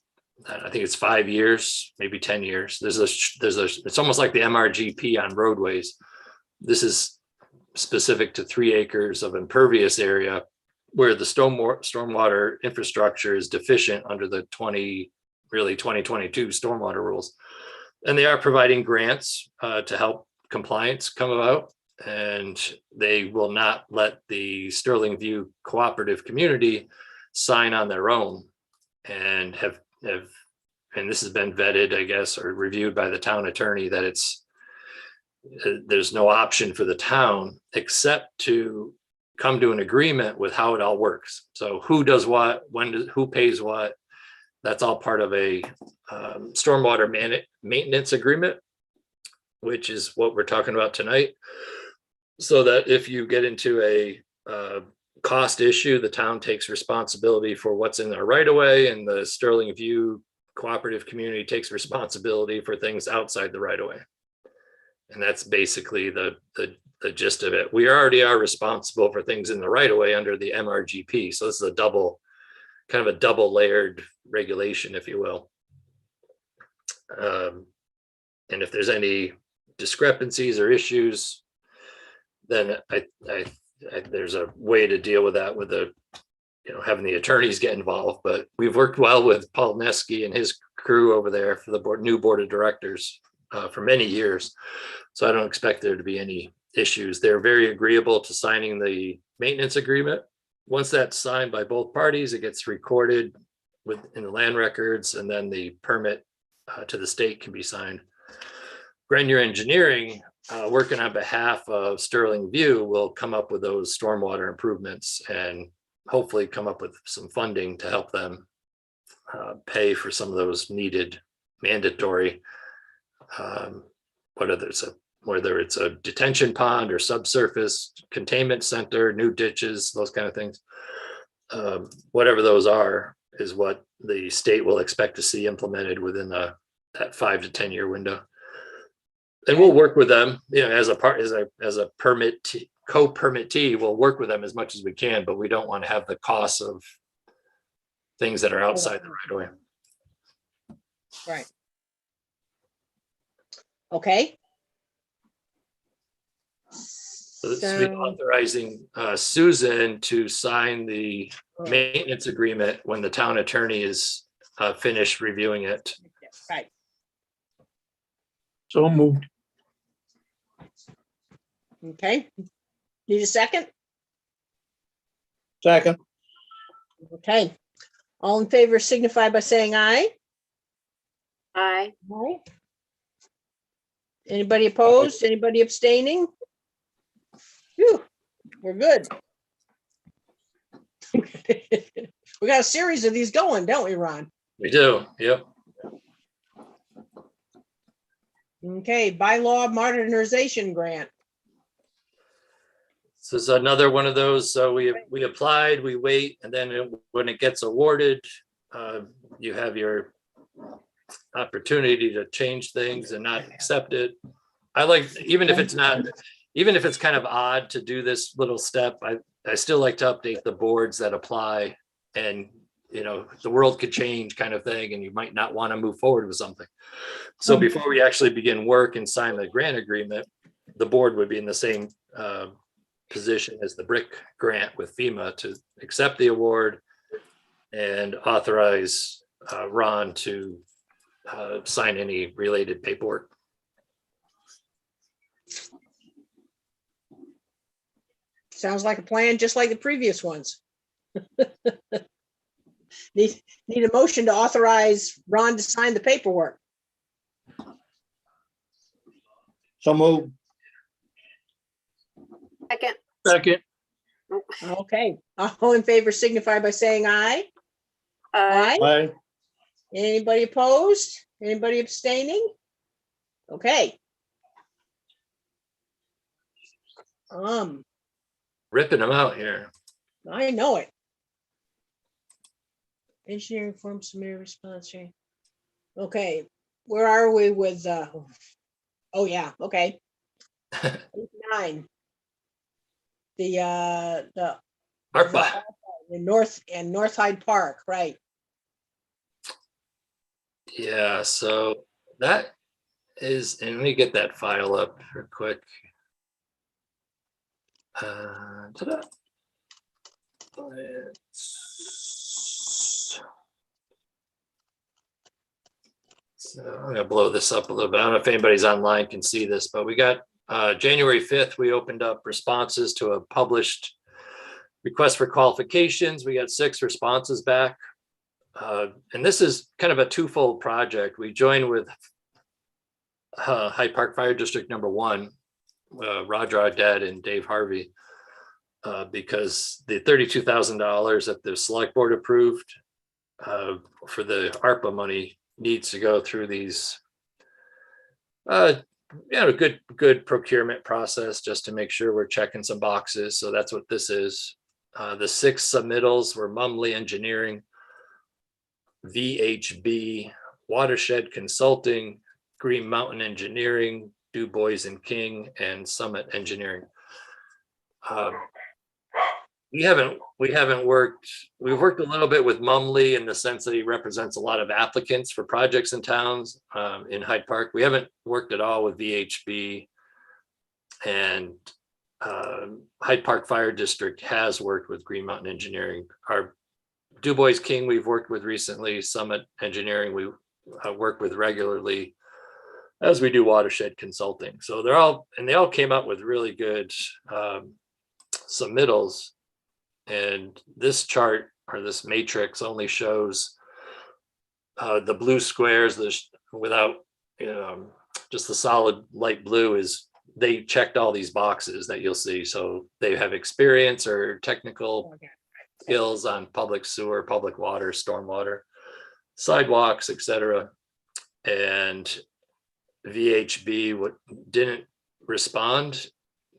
I think it's 5 years, maybe 10 years. It's almost like the MRGP on roadways. This is specific to 3 acres of impervious area where the stormwater infrastructure is deficient under the 2022 stormwater rules. And they are providing grants to help compliance come about. And they will not let the Sterling View cooperative community sign on their own, and and this has been vetted, I guess, or reviewed by the town attorney, that there's no option for the town except to come to an agreement with how it all works. So who does what, who pays what, that's all part of a stormwater maintenance agreement, which is what we're talking about tonight. So that if you get into a cost issue, the town takes responsibility for what's in their right of way, and the Sterling View cooperative community takes responsibility for things outside the right of way. And that's basically the gist of it. We already are responsible for things in the right of way under the MRGP. So this is kind of a double layered regulation, if you will. And if there's any discrepancies or issues, then there's a way to deal with that with having the attorneys get involved. But we've worked well with Paul Neske and his crew over there for the new board of directors for many years. So I don't expect there to be any issues. They're very agreeable to signing the maintenance agreement. Once that's signed by both parties, it gets recorded in the land records, and then the permit to the state can be signed. Grenier Engineering, working on behalf of Sterling View, will come up with those stormwater improvements and hopefully come up with some funding to help them pay for some of those needed mandatory, whether it's a detention pond or subsurface containment center, new ditches, those kind of things. Whatever those are is what the state will expect to see implemented within that 5 to 10 year window. And we'll work with them, as a co-permittee, we'll work with them as much as we can, but we don't want to have the costs of things that are outside the right of way. Right. Okay. So this will be authorizing Susan to sign the maintenance agreement when the town attorney is finished reviewing it. Right. So moved. Okay. Need a second? Second. Okay. All in favor signify by saying aye. Aye. Aye. Anybody opposed? Anybody abstaining? Phew, we're good. We got a series of these going, don't we, Ron? We do, yep. Okay, bylaw modernization grant. This is another one of those. So we applied, we wait, and then when it gets awarded, you have your opportunity to change things and not accept it. I like, even if it's kind of odd to do this little step, I still like to update the boards that apply, and the world could change kind of thing, and you might not want to move forward with something. So before we actually begin work and sign the grant agreement, the board would be in the same position as the BRIC grant with FEMA to accept the award and authorize Ron to sign any related paperwork. Sounds like a plan, just like the previous ones. Need a motion to authorize Ron to sign the paperwork. So moved. Second. Second. Okay, all in favor signify by saying aye. Aye. Aye. Anybody opposed? Anybody abstaining? Okay. Ripping them out here. I know it. Engineering form submitted response. Okay, where are we with Oh, yeah, okay. 9. The ARPA. North Hyde Park, right? Yeah, so that is, and let me get that file up real quick. Ta-da. So I'm gonna blow this up a little bit. I don't know if anybody's online can see this, but we got January 5th, we opened up responses to a published request for qualifications. We got 6 responses back. And this is kind of a twofold project. We joined with Hyde Park Fire District number 1, Roger Audette and Dave Harvey, because the $32,000 that the select board approved for the ARPA money needs to go through these good procurement process just to make sure we're checking some boxes. So that's what this is. The 6 submittals were Mumley Engineering, VHB, Watershed Consulting, Green Mountain Engineering, Du Bois and King, and Summit Engineering. We've worked a little bit with Mumley in the sense that he represents a lot of applicants for projects in towns in Hyde Park. We haven't worked at all with VHB, and Hyde Park Fire District has worked with Green Mountain Engineering. Our Du Bois King we've worked with recently. Summit Engineering we work with regularly, as we do Watershed Consulting. So they all came up with really good submittals. And this chart, or this matrix, only shows the blue squares. Without just the solid light blue is they checked all these boxes that you'll see. So they have experience or technical skills on public sewer, public water, stormwater, sidewalks, etc. And VHB didn't respond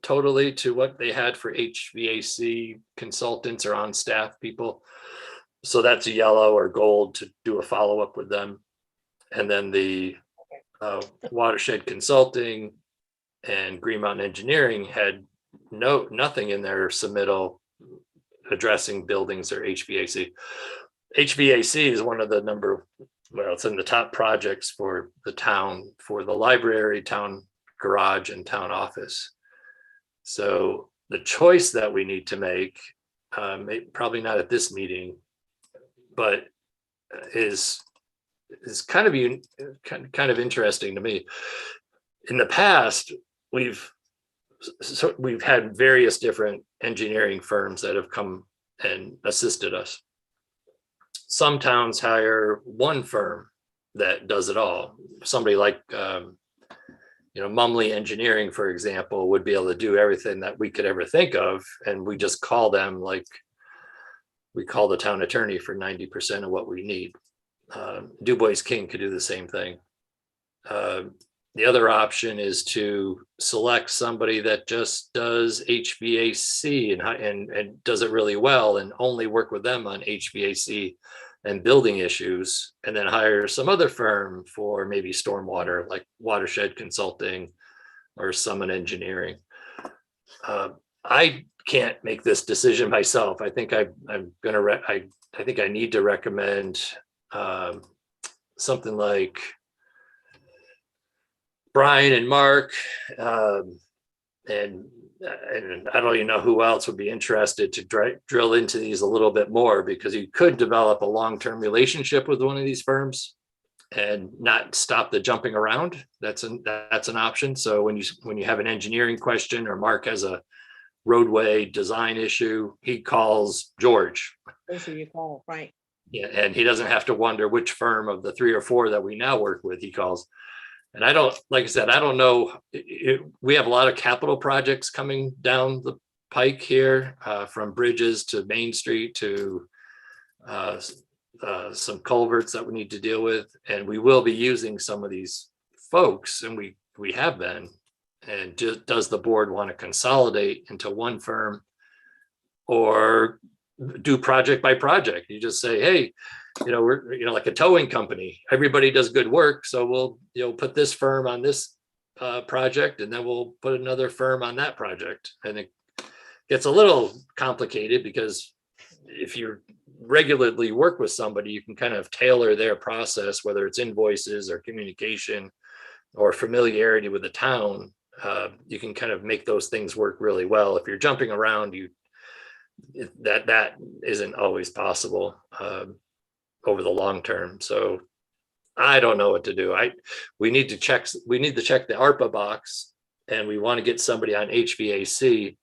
totally to what they had for HVAC consultants or on staff people. So that's a yellow or gold to do a follow-up with them. And then the Watershed Consulting and Green Mountain Engineering had nothing in their submittal addressing buildings or HVAC. HVAC is one of the it's in the top projects for the town, for the library, town garage, and town office. So the choice that we need to make, probably not at this meeting, but is kind of interesting to me. In the past, we've had various different engineering firms that have come and assisted us. Some towns hire one firm that does it all. Somebody like Mumley Engineering, for example, would be able to do everything that we could ever think of, and we just call them like we call the town attorney for 90% of what we need. Du Bois King could do the same thing. The other option is to select somebody that just does HVAC and does it really well, and only work with them on HVAC and building issues, and then hire some other firm for maybe stormwater, like Watershed Consulting or Summit Engineering. I can't make this decision myself. I think I think I need to recommend something like Brian and Mark, and I don't even know who else would be interested to drill into these a little bit more, because you could develop a long-term relationship with one of these firms and not stop the jumping around. That's an option. So when you have an engineering question, or Mark has a roadway design issue, he calls George. Those are you call, right? Yeah, and he doesn't have to wonder which firm of the 3 or 4 that we now work with he calls. And I don't know. We have a lot of capital projects coming down the pike here, from bridges to Main Street to some culverts that we need to deal with. And we will be using some of these folks, and we have been. And does the board want to consolidate into one firm, or do project by project? You just say, hey, we're like a towing company. Everybody does good work, so we'll put this firm on this project, and then we'll put another firm on that project. And it gets a little complicated because if you regularly work with somebody, you can kind of tailor their process, whether it's invoices or communication or familiarity with the town. You can kind of make those things work really well. If you're jumping around, that isn't always possible over the long term. So I don't know what to do. We need to check the ARPA box, and we want to get somebody on HVAC,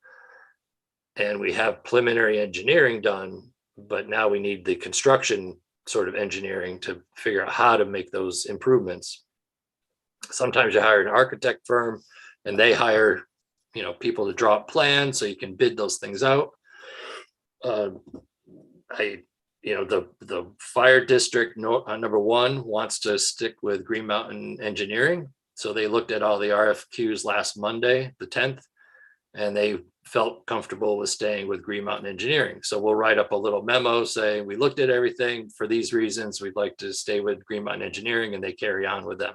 and we have preliminary engineering done, but now we need the construction sort of engineering to figure out how to make those improvements. Sometimes you hire an architect firm and they hire, people to draw up plans so you can bid those things out. The fire district number 1 wants to stick with Green Mountain Engineering. So they looked at all the RFQs last Monday, the 10th, and they felt comfortable with staying with Green Mountain Engineering. So we'll write up a little memo saying we looked at everything for these reasons. We'd like to stay with Green Mountain Engineering, and they carry on with them.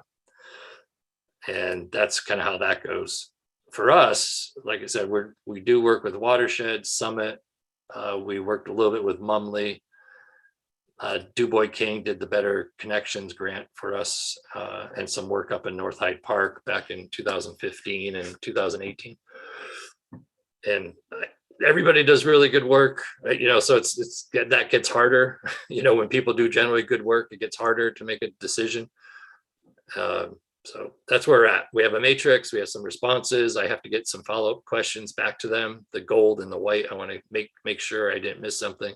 And that's kind of how that goes. For us, like I said, we do work with Watershed, Summit. We worked a little bit with Mumley. DuBois King did the Better Connections grant for us, and some work up in North Hyde Park back in 2015 and 2018. And everybody does really good work, so that gets harder. When people do generally good work, it gets harder to make a decision. So that's where we're at. We have a matrix, we have some responses. I have to get some follow-up questions back to them. The gold and the white, I want to make sure I didn't miss something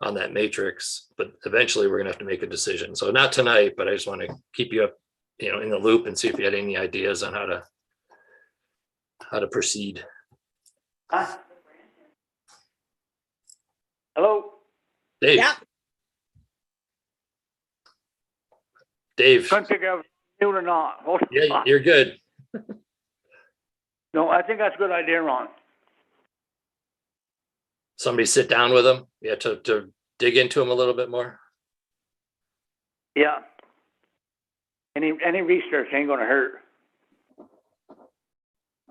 on that matrix, but eventually we're gonna have to make a decision. So not tonight, but I just want to keep you up, in the loop and see if you had any ideas on how to proceed. Huh? Hello? Dave. Yeah. Dave. Couldn't figure out if you're mute or not. Hold Yeah, on. you're good. No, I think that's a good idea, Ron. Somebody sit down with them, to dig into them a little bit more. Yeah. Any research ain't gonna hurt.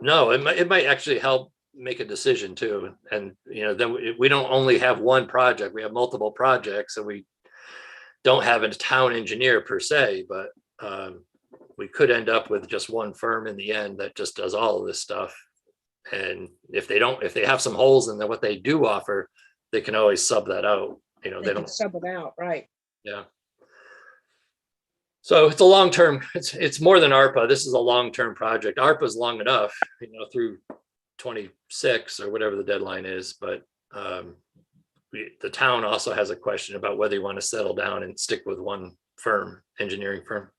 No, it might actually help make a decision too. And, then we don't only have one project, we have multiple projects, and we don't have a town engineer per se, but we could end up with just one firm in the end that just does all of this stuff. And if they have some holes in what they do offer, they can always sub that out. They They don't can sub it out, right? Yeah. So it's a long-term, it's more than ARPA. This is a long-term project. ARPA is long enough, through 26 or whatever the deadline is. But the town also has a question about whether you want to settle down and stick with one firm, engineering firm.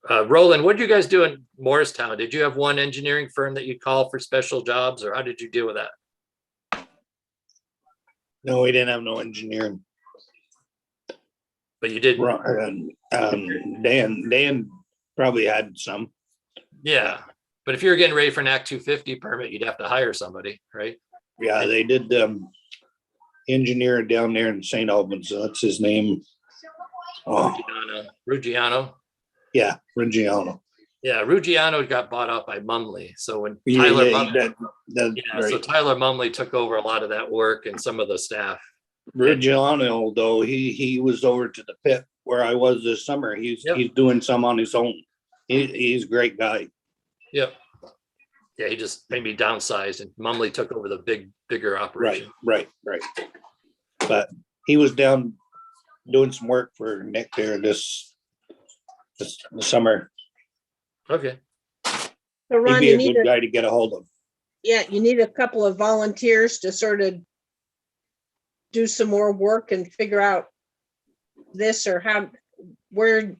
Roland, what did you guys do in Morristown? Did you have one engineering firm that you call for special jobs, or how did you deal with that? No, we didn't have no engineering. But you did. Dan probably had some. Yeah. But if you're getting ready for an Act 250 permit, you'd have to hire somebody, right? Yeah, they did engineer down there in St. Albans. That's his name. Oh, Ruggiano. yeah, Ruggiano. Yeah, Ruggiano got bought out by Mumley. So when Yeah, Tyler right. Tyler Mumley took over a lot of that work and some of the staff. Ruggiano, though, he was over to the pit where I was this summer. He's doing some on his own. He's a great guy. Yep. Yeah, he just maybe downsized, and Mumley took over the bigger operation. Right. But he was down doing some work for Nick there this summer. Okay. So He'd Ron, be you a need good guy to get a hold of. you need a couple of volunteers to sort of do some more work and figure out this, or where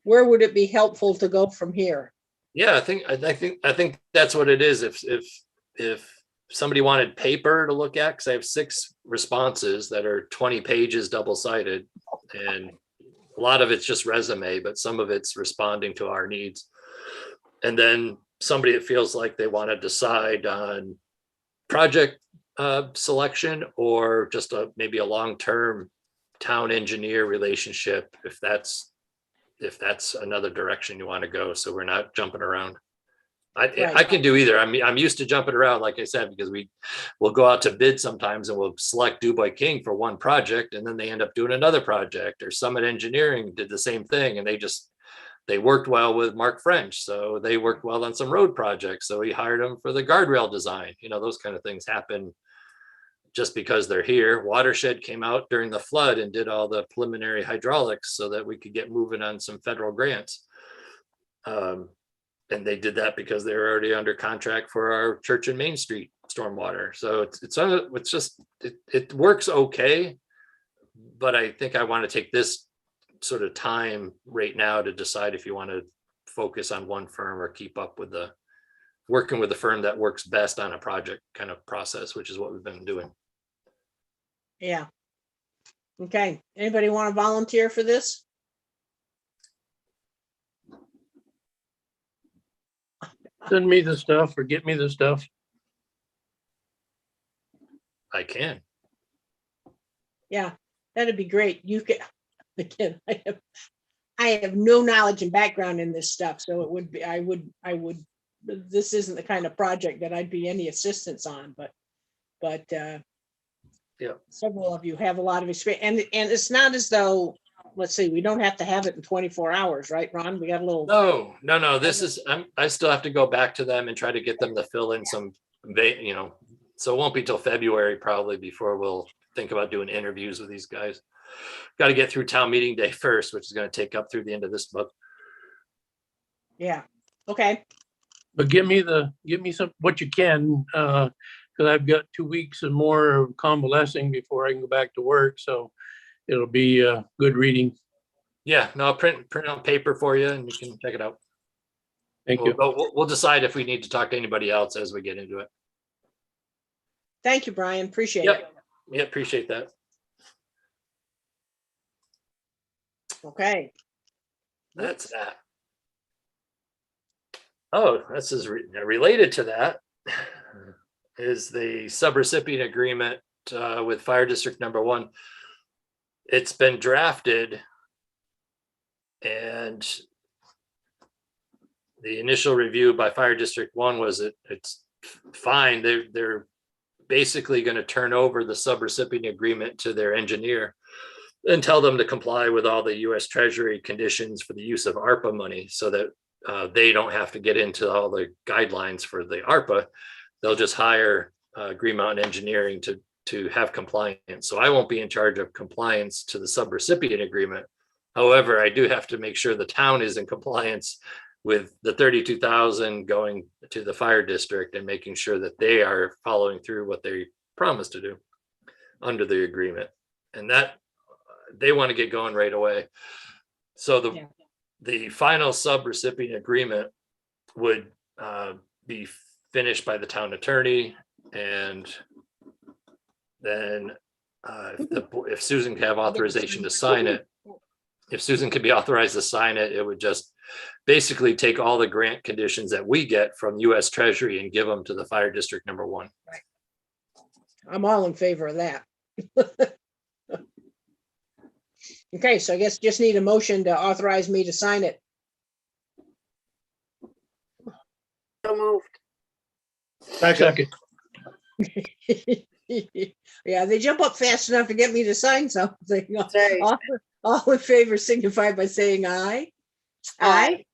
would it be helpful to go from here? Yeah, I think that's what it is. If somebody wanted paper to look at, because I have 6 responses that are 20 pages double-sided, and a lot of it's just resume, but some of it's responding to our needs. And then somebody that feels like they want to decide on project selection, or just maybe a long-term town engineer relationship, if that's another direction you want to go, so we're not jumping around. I can do either. I'm used to jumping around, like I said, because we'll go out to bid sometimes and we'll select Dubois King for one project and then they end up doing another project, or Summit Engineering did the same thing and they worked well with Mark French. So they worked well on some road projects. So he hired them for the guardrail design. Those kind of things happen just because they're here. Watershed came out during the flood and did all the preliminary hydraulics so that we could get moving on some federal grants. And they did that because they were already under contract for our Church and Main Street stormwater. So it works okay. But I think I want to take this sort of time right now to decide if you want to focus on one firm or keep up with working with the firm that works best on a project kind of process, which is what we've been doing. Yeah. Okay. Anybody want to volunteer for this? Send me the stuff or get me the stuff. I can. Yeah, that'd be great. You can, again, I have no knowledge and background in this stuff, so it would be, I would, this isn't the kind of project that I'd be any assistance on, but yeah, several of you have a lot of experience, and it's not as though, let's see, we don't have to have it in 24 hours, right, Ron? We got a little. No, this is, I still have to go back to them and try to get them to fill in some, so it won't be till February probably before we'll think about doing interviews with these guys. Got to get through town meeting day first, which is going to take up through the end of this month. Yeah, okay. But give me some, what you can, because I've got 2 weeks and more of convalescing before I can go back to work. So it'll be good reading. Yeah, no, I'll print on paper for you and you can check it out. Thank you. We'll decide if we need to talk to anybody else as we get into it. Thank you, Brian. Appreciate it. Yep. Yeah, appreciate that. Okay. That's that. Oh, this is related to that is the subrecipient agreement with Fire District Number 1. It's been drafted and the initial review by Fire District 1 was it's fine. They're basically going to turn over the subrecipient agreement to their engineer and tell them to comply with all the US Treasury conditions for the use of ARPA money so that they don't have to get into all the guidelines for the ARPA. They'll just hire Green Mountain Engineering to have compliance. So I won't be in charge of compliance to the subrecipient agreement. However, I do have to make sure the town is in compliance with the 32,000 going to the fire district and making sure that they are following through what they promised to do under the agreement. And that they want to get going right away. So the final subrecipient agreement would be finished by the town attorney, and then if Susan can have authorization to sign it, if Susan could be authorized to sign it, it would just basically take all the grant conditions that we get from US Treasury and give them to the Fire District Number 1. Right. I'm all in favor of that. Okay, so I guess just need a motion to authorize me to sign it. So moved. Second. Yeah, they jump up fast enough to get me to sign something. Right. All in favor signify by saying aye. Aye.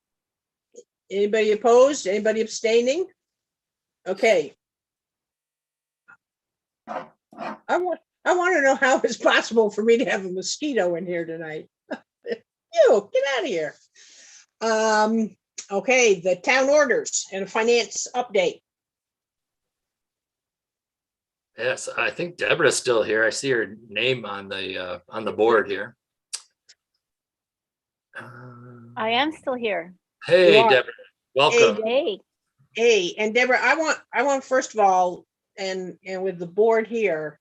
Anybody opposed? Anybody abstaining? Okay. I want to know how it's possible for me to have a mosquito in here tonight. You get out of here. Okay, the town orders and a finance update. Yes, I think Deborah's still here. I see her name on the board here. I am still here. Hey, You are. Deborah, welcome. Hey, Hey, and Deborah, I want first of all, and with the board here,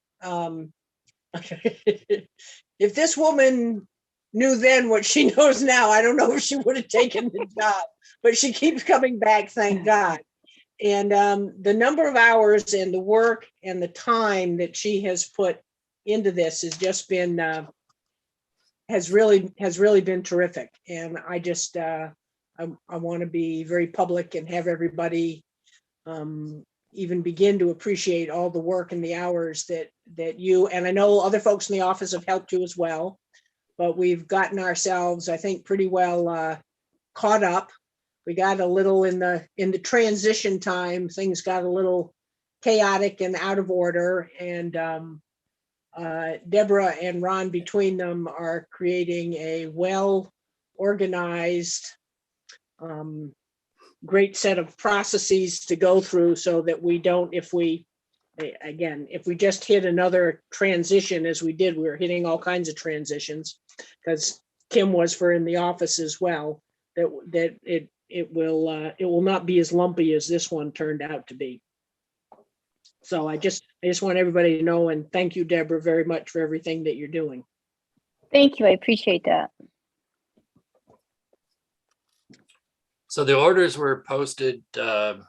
if this woman knew then what she knows now, I don't know if she would have taken the job, but she keeps coming back, thank God. And the number of hours and the work and the time that she has put into this has just been has really been terrific. And I just I want to be very public and have everybody even begin to appreciate all the work and the hours that you, and I know other folks in the office have helped you as well, but we've gotten ourselves, I think, pretty well caught up. We got a little in the transition time, things got a little chaotic and out of order, and Deborah and Ron between them are creating a well-organized, great set of processes to go through so that we don't, if we just hit another transition as we did, we were hitting all kinds of transitions because Kim was for in the office as well, that it will not be as lumpy as this one turned out to be. So I just want everybody to know, and thank you, Deborah, very much for everything that you're doing. Thank you. I appreciate that. So the orders were posted on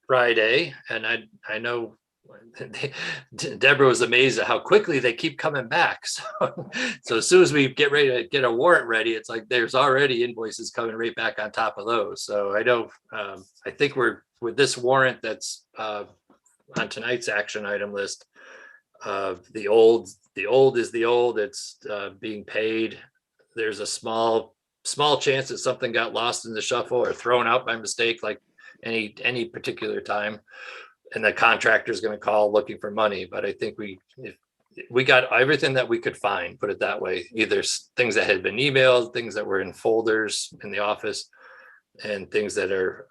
Friday, and I know Deborah was amazed at how quickly they keep coming back. So as soon as we get ready to get a warrant ready, it's like there's already invoices coming right back on top of those. So I know I think we're with this warrant that's on tonight's action item list. The old is the old. It's being paid. There's a small chance that something got lost in the shuffle or thrown out by mistake, like any particular time, and the contractor is going to call looking for money. But I think we got everything that we could find, put it that way, either things that had been emailed, things that were in folders in the office, and things that are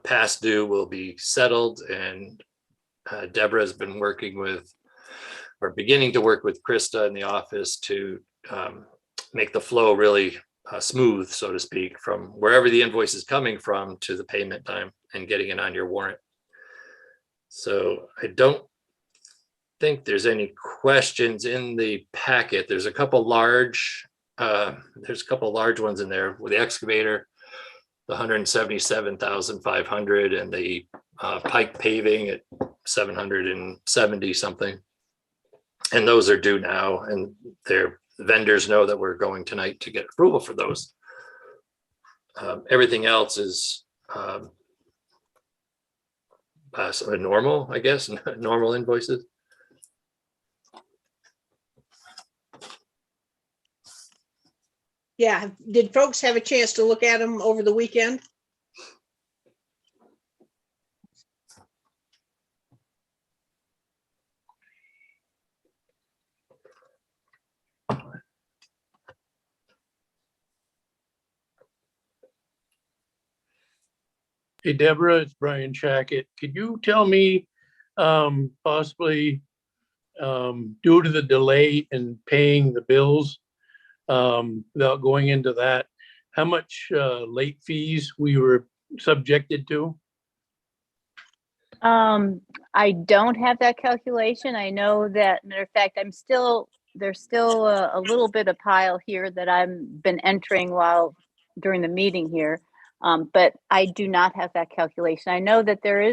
past due will be settled. And Deborah has been beginning to work with Krista in the office to make the flow really smooth, so to speak, from wherever the invoice is coming from to the payment time and getting it on your warrant. So I don't think there's any questions in the packet. There's a couple large ones in there with the excavator, the 177,500, and the Pike paving at 770 something. And those are due now, and their vendors know that we're going tonight to get approval for those. Everything else is sort of normal, I guess, normal invoices. Yeah, did folks have a chance to look at them over the weekend? Hey, Deborah, it's Brian Shackett. Could you tell me, possibly, due to the delay in paying the bills, without going into that, how much late fees we were subjected to? I don't have that calculation. I know that, matter of fact, there's still a little bit of pile here that I've been entering during the meeting here. But I do not have that calculation. I know that there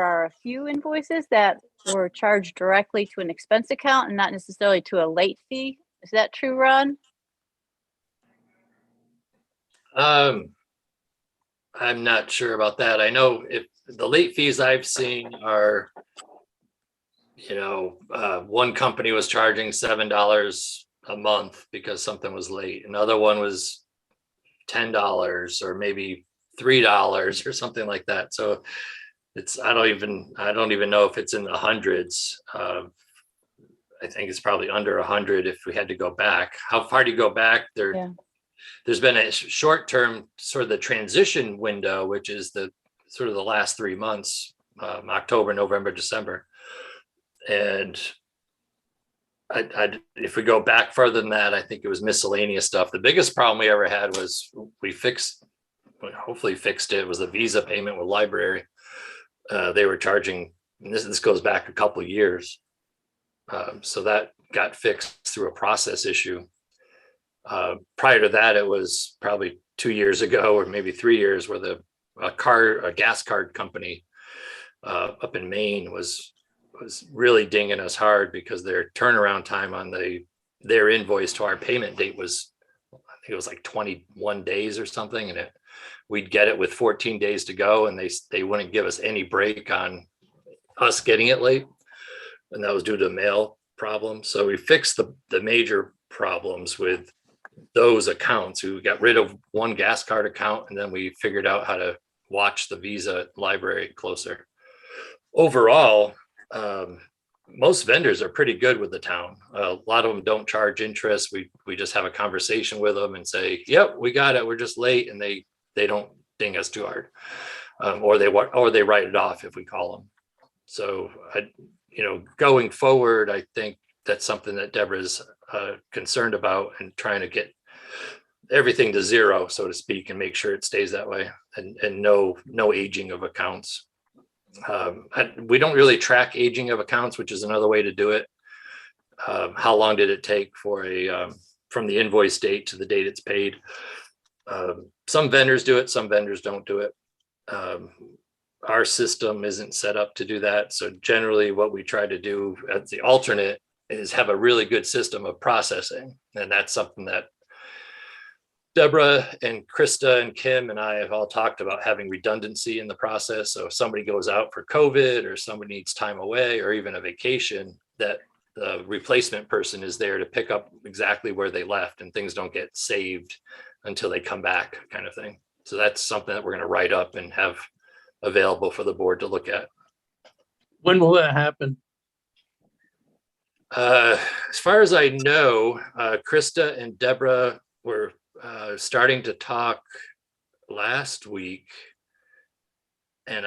are a few invoices that were charged directly to an expense account and not necessarily to a late fee. Is that true, Ron? I'm not sure about that. I know if the late fees I've seen are, one company was charging $7 a month because something was late. Another one was $10 or maybe $3 or something like that. So I don't even know if it's in the hundreds. I think it's probably under 100 if we had to go back. How far do you go back? There's been a short-term sort of the transition window, which is the sort of the last 3 months, October, November, December. And if we go back further than that, I think it was miscellaneous stuff. The biggest problem we ever had was hopefully fixed it, was the Visa payment with library. They were charging, and this goes back a couple of years. So that got fixed through a process issue. Prior to that, it was probably 2 years ago or maybe 3 years where a gas card company up in Maine was really dinging us hard because their turnaround time on their invoice to our payment date was think it was like 21 days or something, and we'd get it with 14 days to go, and they wouldn't give us any break on us getting it late, and that was due to mail problems. So we fixed the major problems with those accounts. We got rid of one gas card account, and then we figured out how to watch the Visa library closer. Overall, most vendors are pretty good with the town. A lot of them don't charge interest. We just have a conversation with them and say, yep, we got it, we're just late, and they don't ding us too hard. Or they write it off if we call them. So going forward, I think that's something that Deborah's concerned about, and trying to get everything to zero, so to speak, and make sure it stays that way, and no aging of accounts. We don't really track aging of accounts, which is another way to do it. How long did it take for from the invoice date to the date it's paid? Some vendors do it, some vendors don't do it. Our system isn't set up to do that. So generally what we try to do as the alternate is have a really good system of processing. And that's something that Deborah and Krista and Kim and I have all talked about, having redundancy in the process. So if somebody goes out for COVID, or somebody needs time away, or even a vacation, that the replacement person is there to pick up exactly where they left, and things don't get saved until they come back, kind of thing. So that's something that we're going to write up and have available for the board to look at. When will that happen? As far as I know, Krista and Deborah were starting to talk last week, and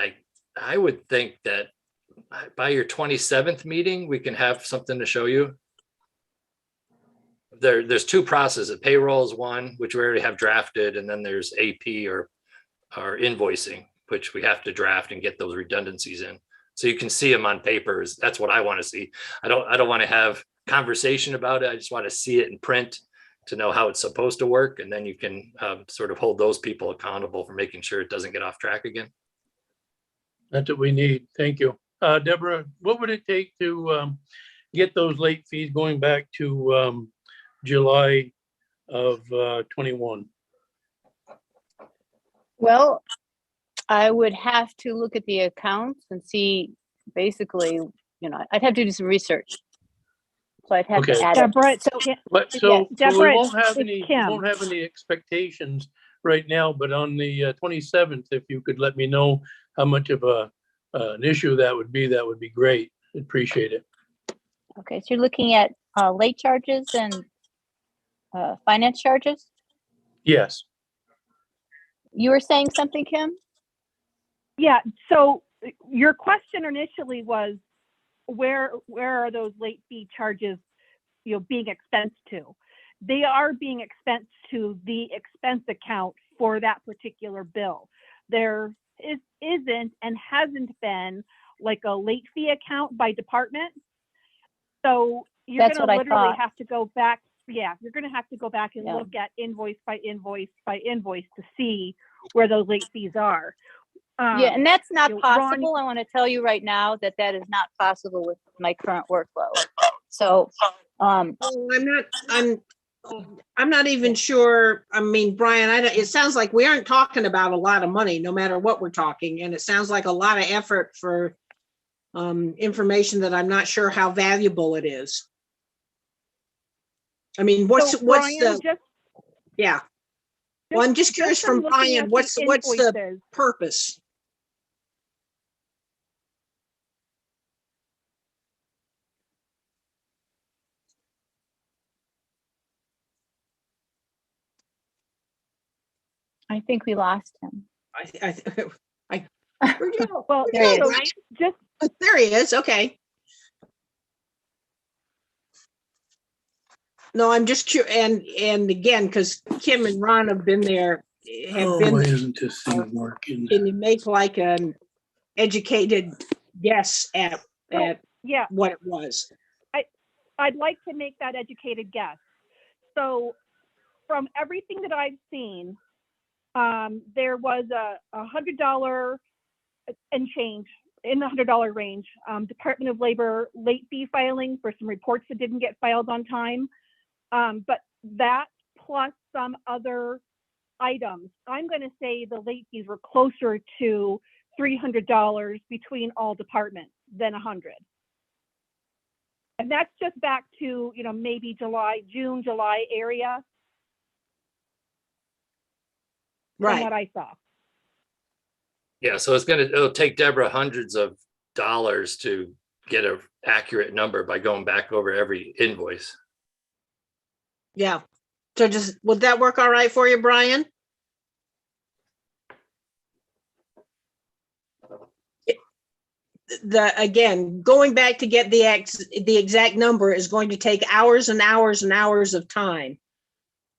I would think that by your 27th meeting we can have something to show you. There's two processes. Payroll is one, which we already have drafted, and then there's AP or invoicing, which we have to draft and get those redundancies in, so you can see them on papers. That's what I want to see. I don't want to have conversation about it. I just want to see it in print to know how it's supposed to work, and then you can sort of hold those people accountable for making sure it doesn't get off track again. That's what we need. Thank you. Deborah, what would it take to get those late fees going back to July of 21? Well, I would have to look at the accounts and see, basically, I'd have to do some research. So I'd have to add Deborah, it. So, But Yeah, so we Deborah, won't have it's Kim. any expectations right now, but on the 27th, if you could let me know how much of an issue that would be great. Appreciate it. okay, so you're looking at late charges and finance charges? Yes. You were saying something, Kim? Yeah, so your question initially was, where are those late fee charges, being expensed to? They are being expensed to the expense account for that particular bill. There isn't and hasn't been like a late fee account by department. So you're going to literally have to go back. Yeah, you're going to have to go back and look at invoice by invoice by invoice to see where those late fees are. Yeah, and that's not possible. Ron, I want to tell you right now that is not possible with my current workload. So, I'm not even sure. I mean, Brian, it sounds like we aren't talking about a lot of money, no matter what we're talking. And it sounds like a lot of effort for information that I'm not sure how valuable it is. I mean, yeah. Well, I'm just curious from Brian, what's the purpose? I think we lost him. Where'd you go? Well, there he is. There he is. Okay. No, I'm just curious, and again, because Kim and Ron have been there, Why isn't this thing working? Can you make like an educated guess at what it was? I'd like to make that educated guess. So from everything that I've seen, there was a $100 and change in the $100 range. Department of Labor late fee filing for some reports that didn't get filed on time. But that plus some other items, I'm going to say the late fees were closer to $300 between all departments than 100. And that's just back to, maybe June, July area from Right. what I saw. Yeah, so it'll take Deborah hundreds of dollars to get an accurate number by going back over every invoice. Yeah. So would that work all right for you, Brian? Again, going back to get the exact number is going to take hours and hours and hours of time.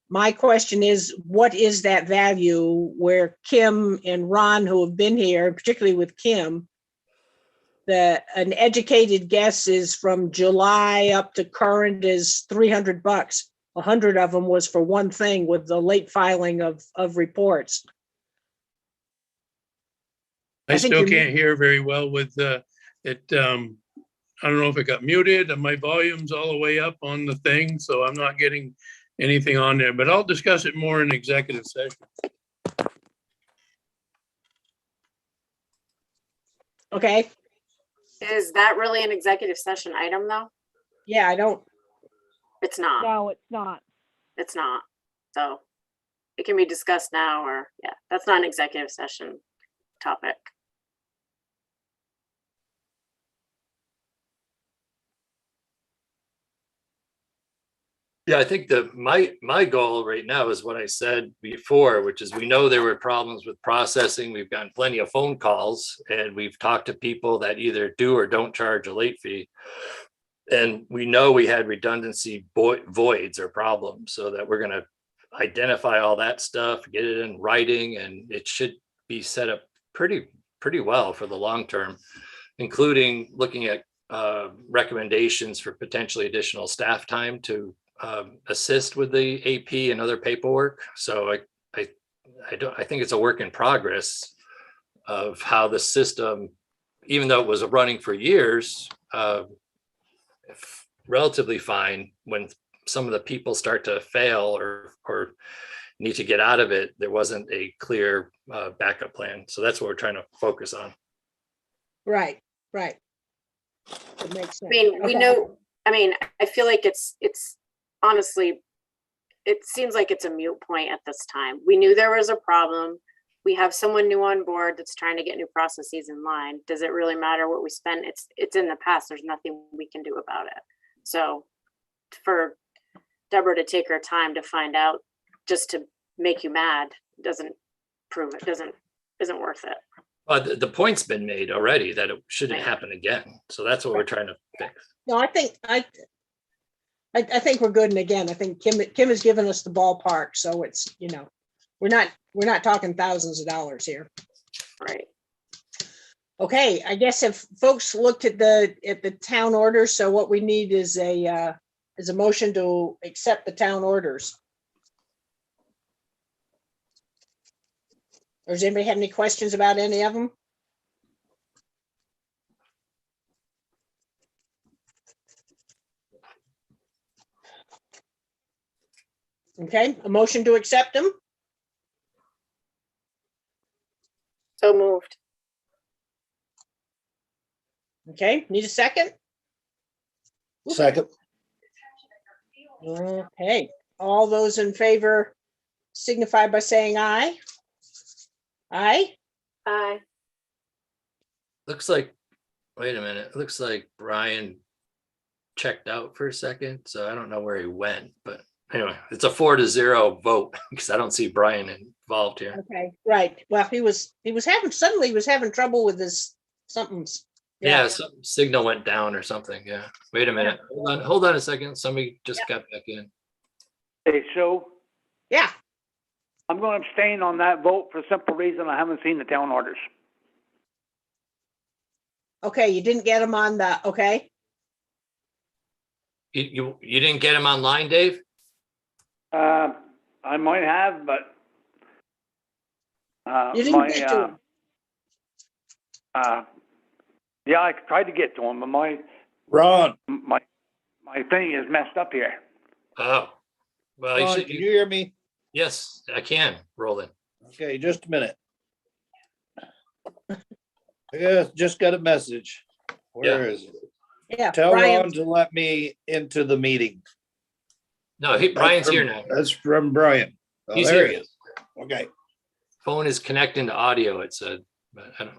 My question is, what is that value where Kim and Ron, who have been here, particularly with Kim, an educated guess is from July up to current is $300. 100 of them was for one thing with the late filing of reports. I think still you're- can't hear very well with it. I don't know if it got muted and my volume's all the way up on the thing, so I'm not getting anything on there, but I'll discuss it more in executive session. Okay. Is that really an executive session item though? Yeah, It's not. No, it's not. It's not. So it can be discussed now or, yeah, that's not an executive session topic. Yeah, I think my goal right now is what I said before, which is we know there were problems with processing. We've gotten plenty of phone calls and we've talked to people that either do or don't charge a late fee. And we know we had redundancy voids or problems, so that we're going to identify all that stuff, get it in writing, and it should be set up pretty well for the long term, including looking at recommendations for potentially additional staff time to assist with the AP and other paperwork. So I think it's a work in progress of how the system, even though it was running for years, relatively fine. When some of the people start to fail or need to get out of it, there wasn't a clear backup plan. So that's what we're trying to focus on. right. It makes sense. I mean, we Okay. know, I feel like it's honestly, it seems like it's a moot point at this time. We knew there was a problem. We have someone new on board that's trying to get new processes in line. Does it really matter what we spend? It's in the past. There's nothing we can do about it. So for Deborah to take her time to find out just to make you mad doesn't prove it, isn't worth it. But the point's been made already that it shouldn't happen again. So that's what we're trying to fix. No, I think we're good. And again, I think Kim has given us the ballpark. So it's, we're not talking thousands of dollars here. Right. Okay, I guess if folks looked at the town orders, so what we need is a motion to accept the town orders. Or does anybody have any questions about any of them? Okay, a motion to accept them? So moved. Okay, need a second? Second. Okay, all those in favor signify by saying aye. Aye? Aye. Looks like, wait a minute, it looks like Brian checked out for a second, so I don't know where he went, but anyway, it's a 4-0 vote because I don't see Brian involved here. Okay, right. Well, he was having trouble with his something's. Yeah, some signal went down or something. Yeah. Wait a minute. Hold on a second. Somebody just got back in. Hey, Sue, Yeah, I'm going to abstain on that vote for the simple reason I haven't seen the town orders. okay, you didn't get him on the, okay, You didn't get him online, Dave? I might have, but you didn't get to him. yeah, I tried to get to him, but my thing is messed up here. Oh, well, Ron, can you hear me? Yes, I can, Roland. Okay, just a minute. I just got a message. Where is it? Yeah, Tell Brian, Ron to let me into the meeting. No, Brian's here now. That's from Brian. Oh, He's there here. he is. Okay. Phone is connecting to audio, it said, but I don't.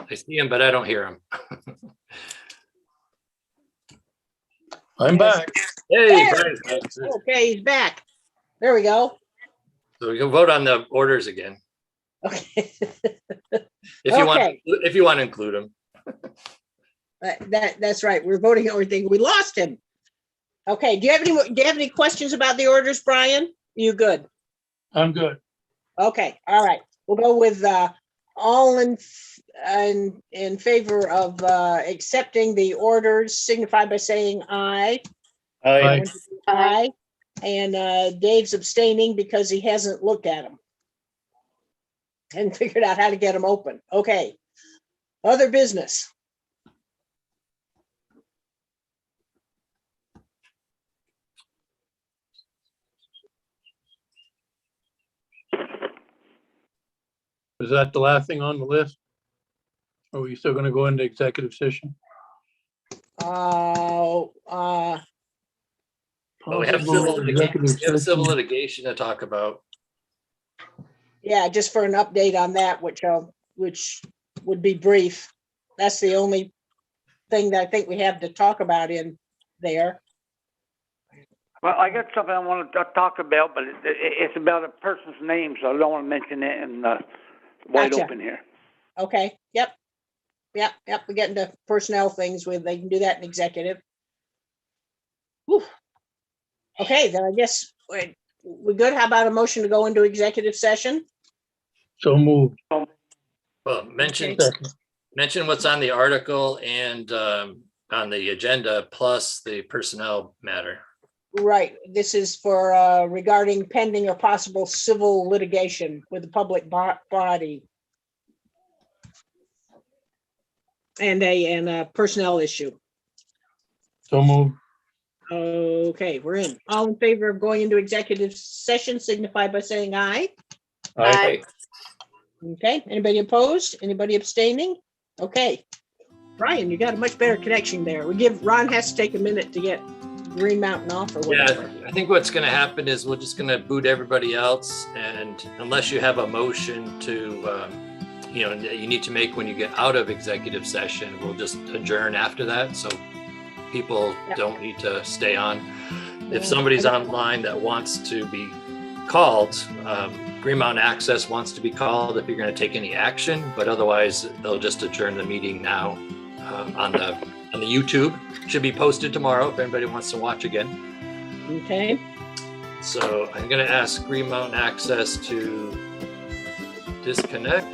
I see him, but I don't hear him. I'm back. Hey, There. Brian. okay, he's back. There we go. So we can vote on the orders again, Okay. if you want to include them. That's right. We're voting on everything. We lost him. Okay, do you have any questions about the orders, Brian? You good? I'm good. Okay, all right. We'll go with all in favor of accepting the orders, signify by saying aye. Aye. Aye. And Dave's abstaining because he hasn't looked at them and figured out how to get them open. Okay. Other business. Is that the last thing on the list? Are we still gonna go into executive session? Well, we have Possible executive session. litigation to talk about. Yeah, just for an update on that, which would be brief. That's the only thing that I think we have to talk about in there. Well, I got something I want to talk about, but it's about a person's name, so I don't want to mention it in wide Gotcha. open here. Okay, yep. We get into personnel things where they can do that in executive. Whew. Okay, then I guess we're good. How about a motion to go into executive session? So moved. Well, mention Okay. what's on the article and on the agenda, plus the personnel matter. Right, this is for regarding pending or possible civil litigation with the public body. And a personnel issue. So moved. Okay, we're in. All in favor of going into executive session signify by saying aye. Aye. Okay, anybody opposed? Anybody abstaining? Okay. Brian, you got a much better connection there. Ron has to take a minute to get Green Mountain off or whatever. Yeah, I think what's going to happen is we're just going to boot everybody else, and unless you have a motion to, that you need to make when you get out of executive session, we'll just adjourn after that. So people don't need to stay on. If somebody's online that wants to be called, Green Mountain Access wants to be called if you're going to take any action, but otherwise they'll just adjourn the meeting now on the YouTube. Should be posted tomorrow if anybody wants to watch again. Okay. So I'm going to ask Green Mountain Access to disconnect.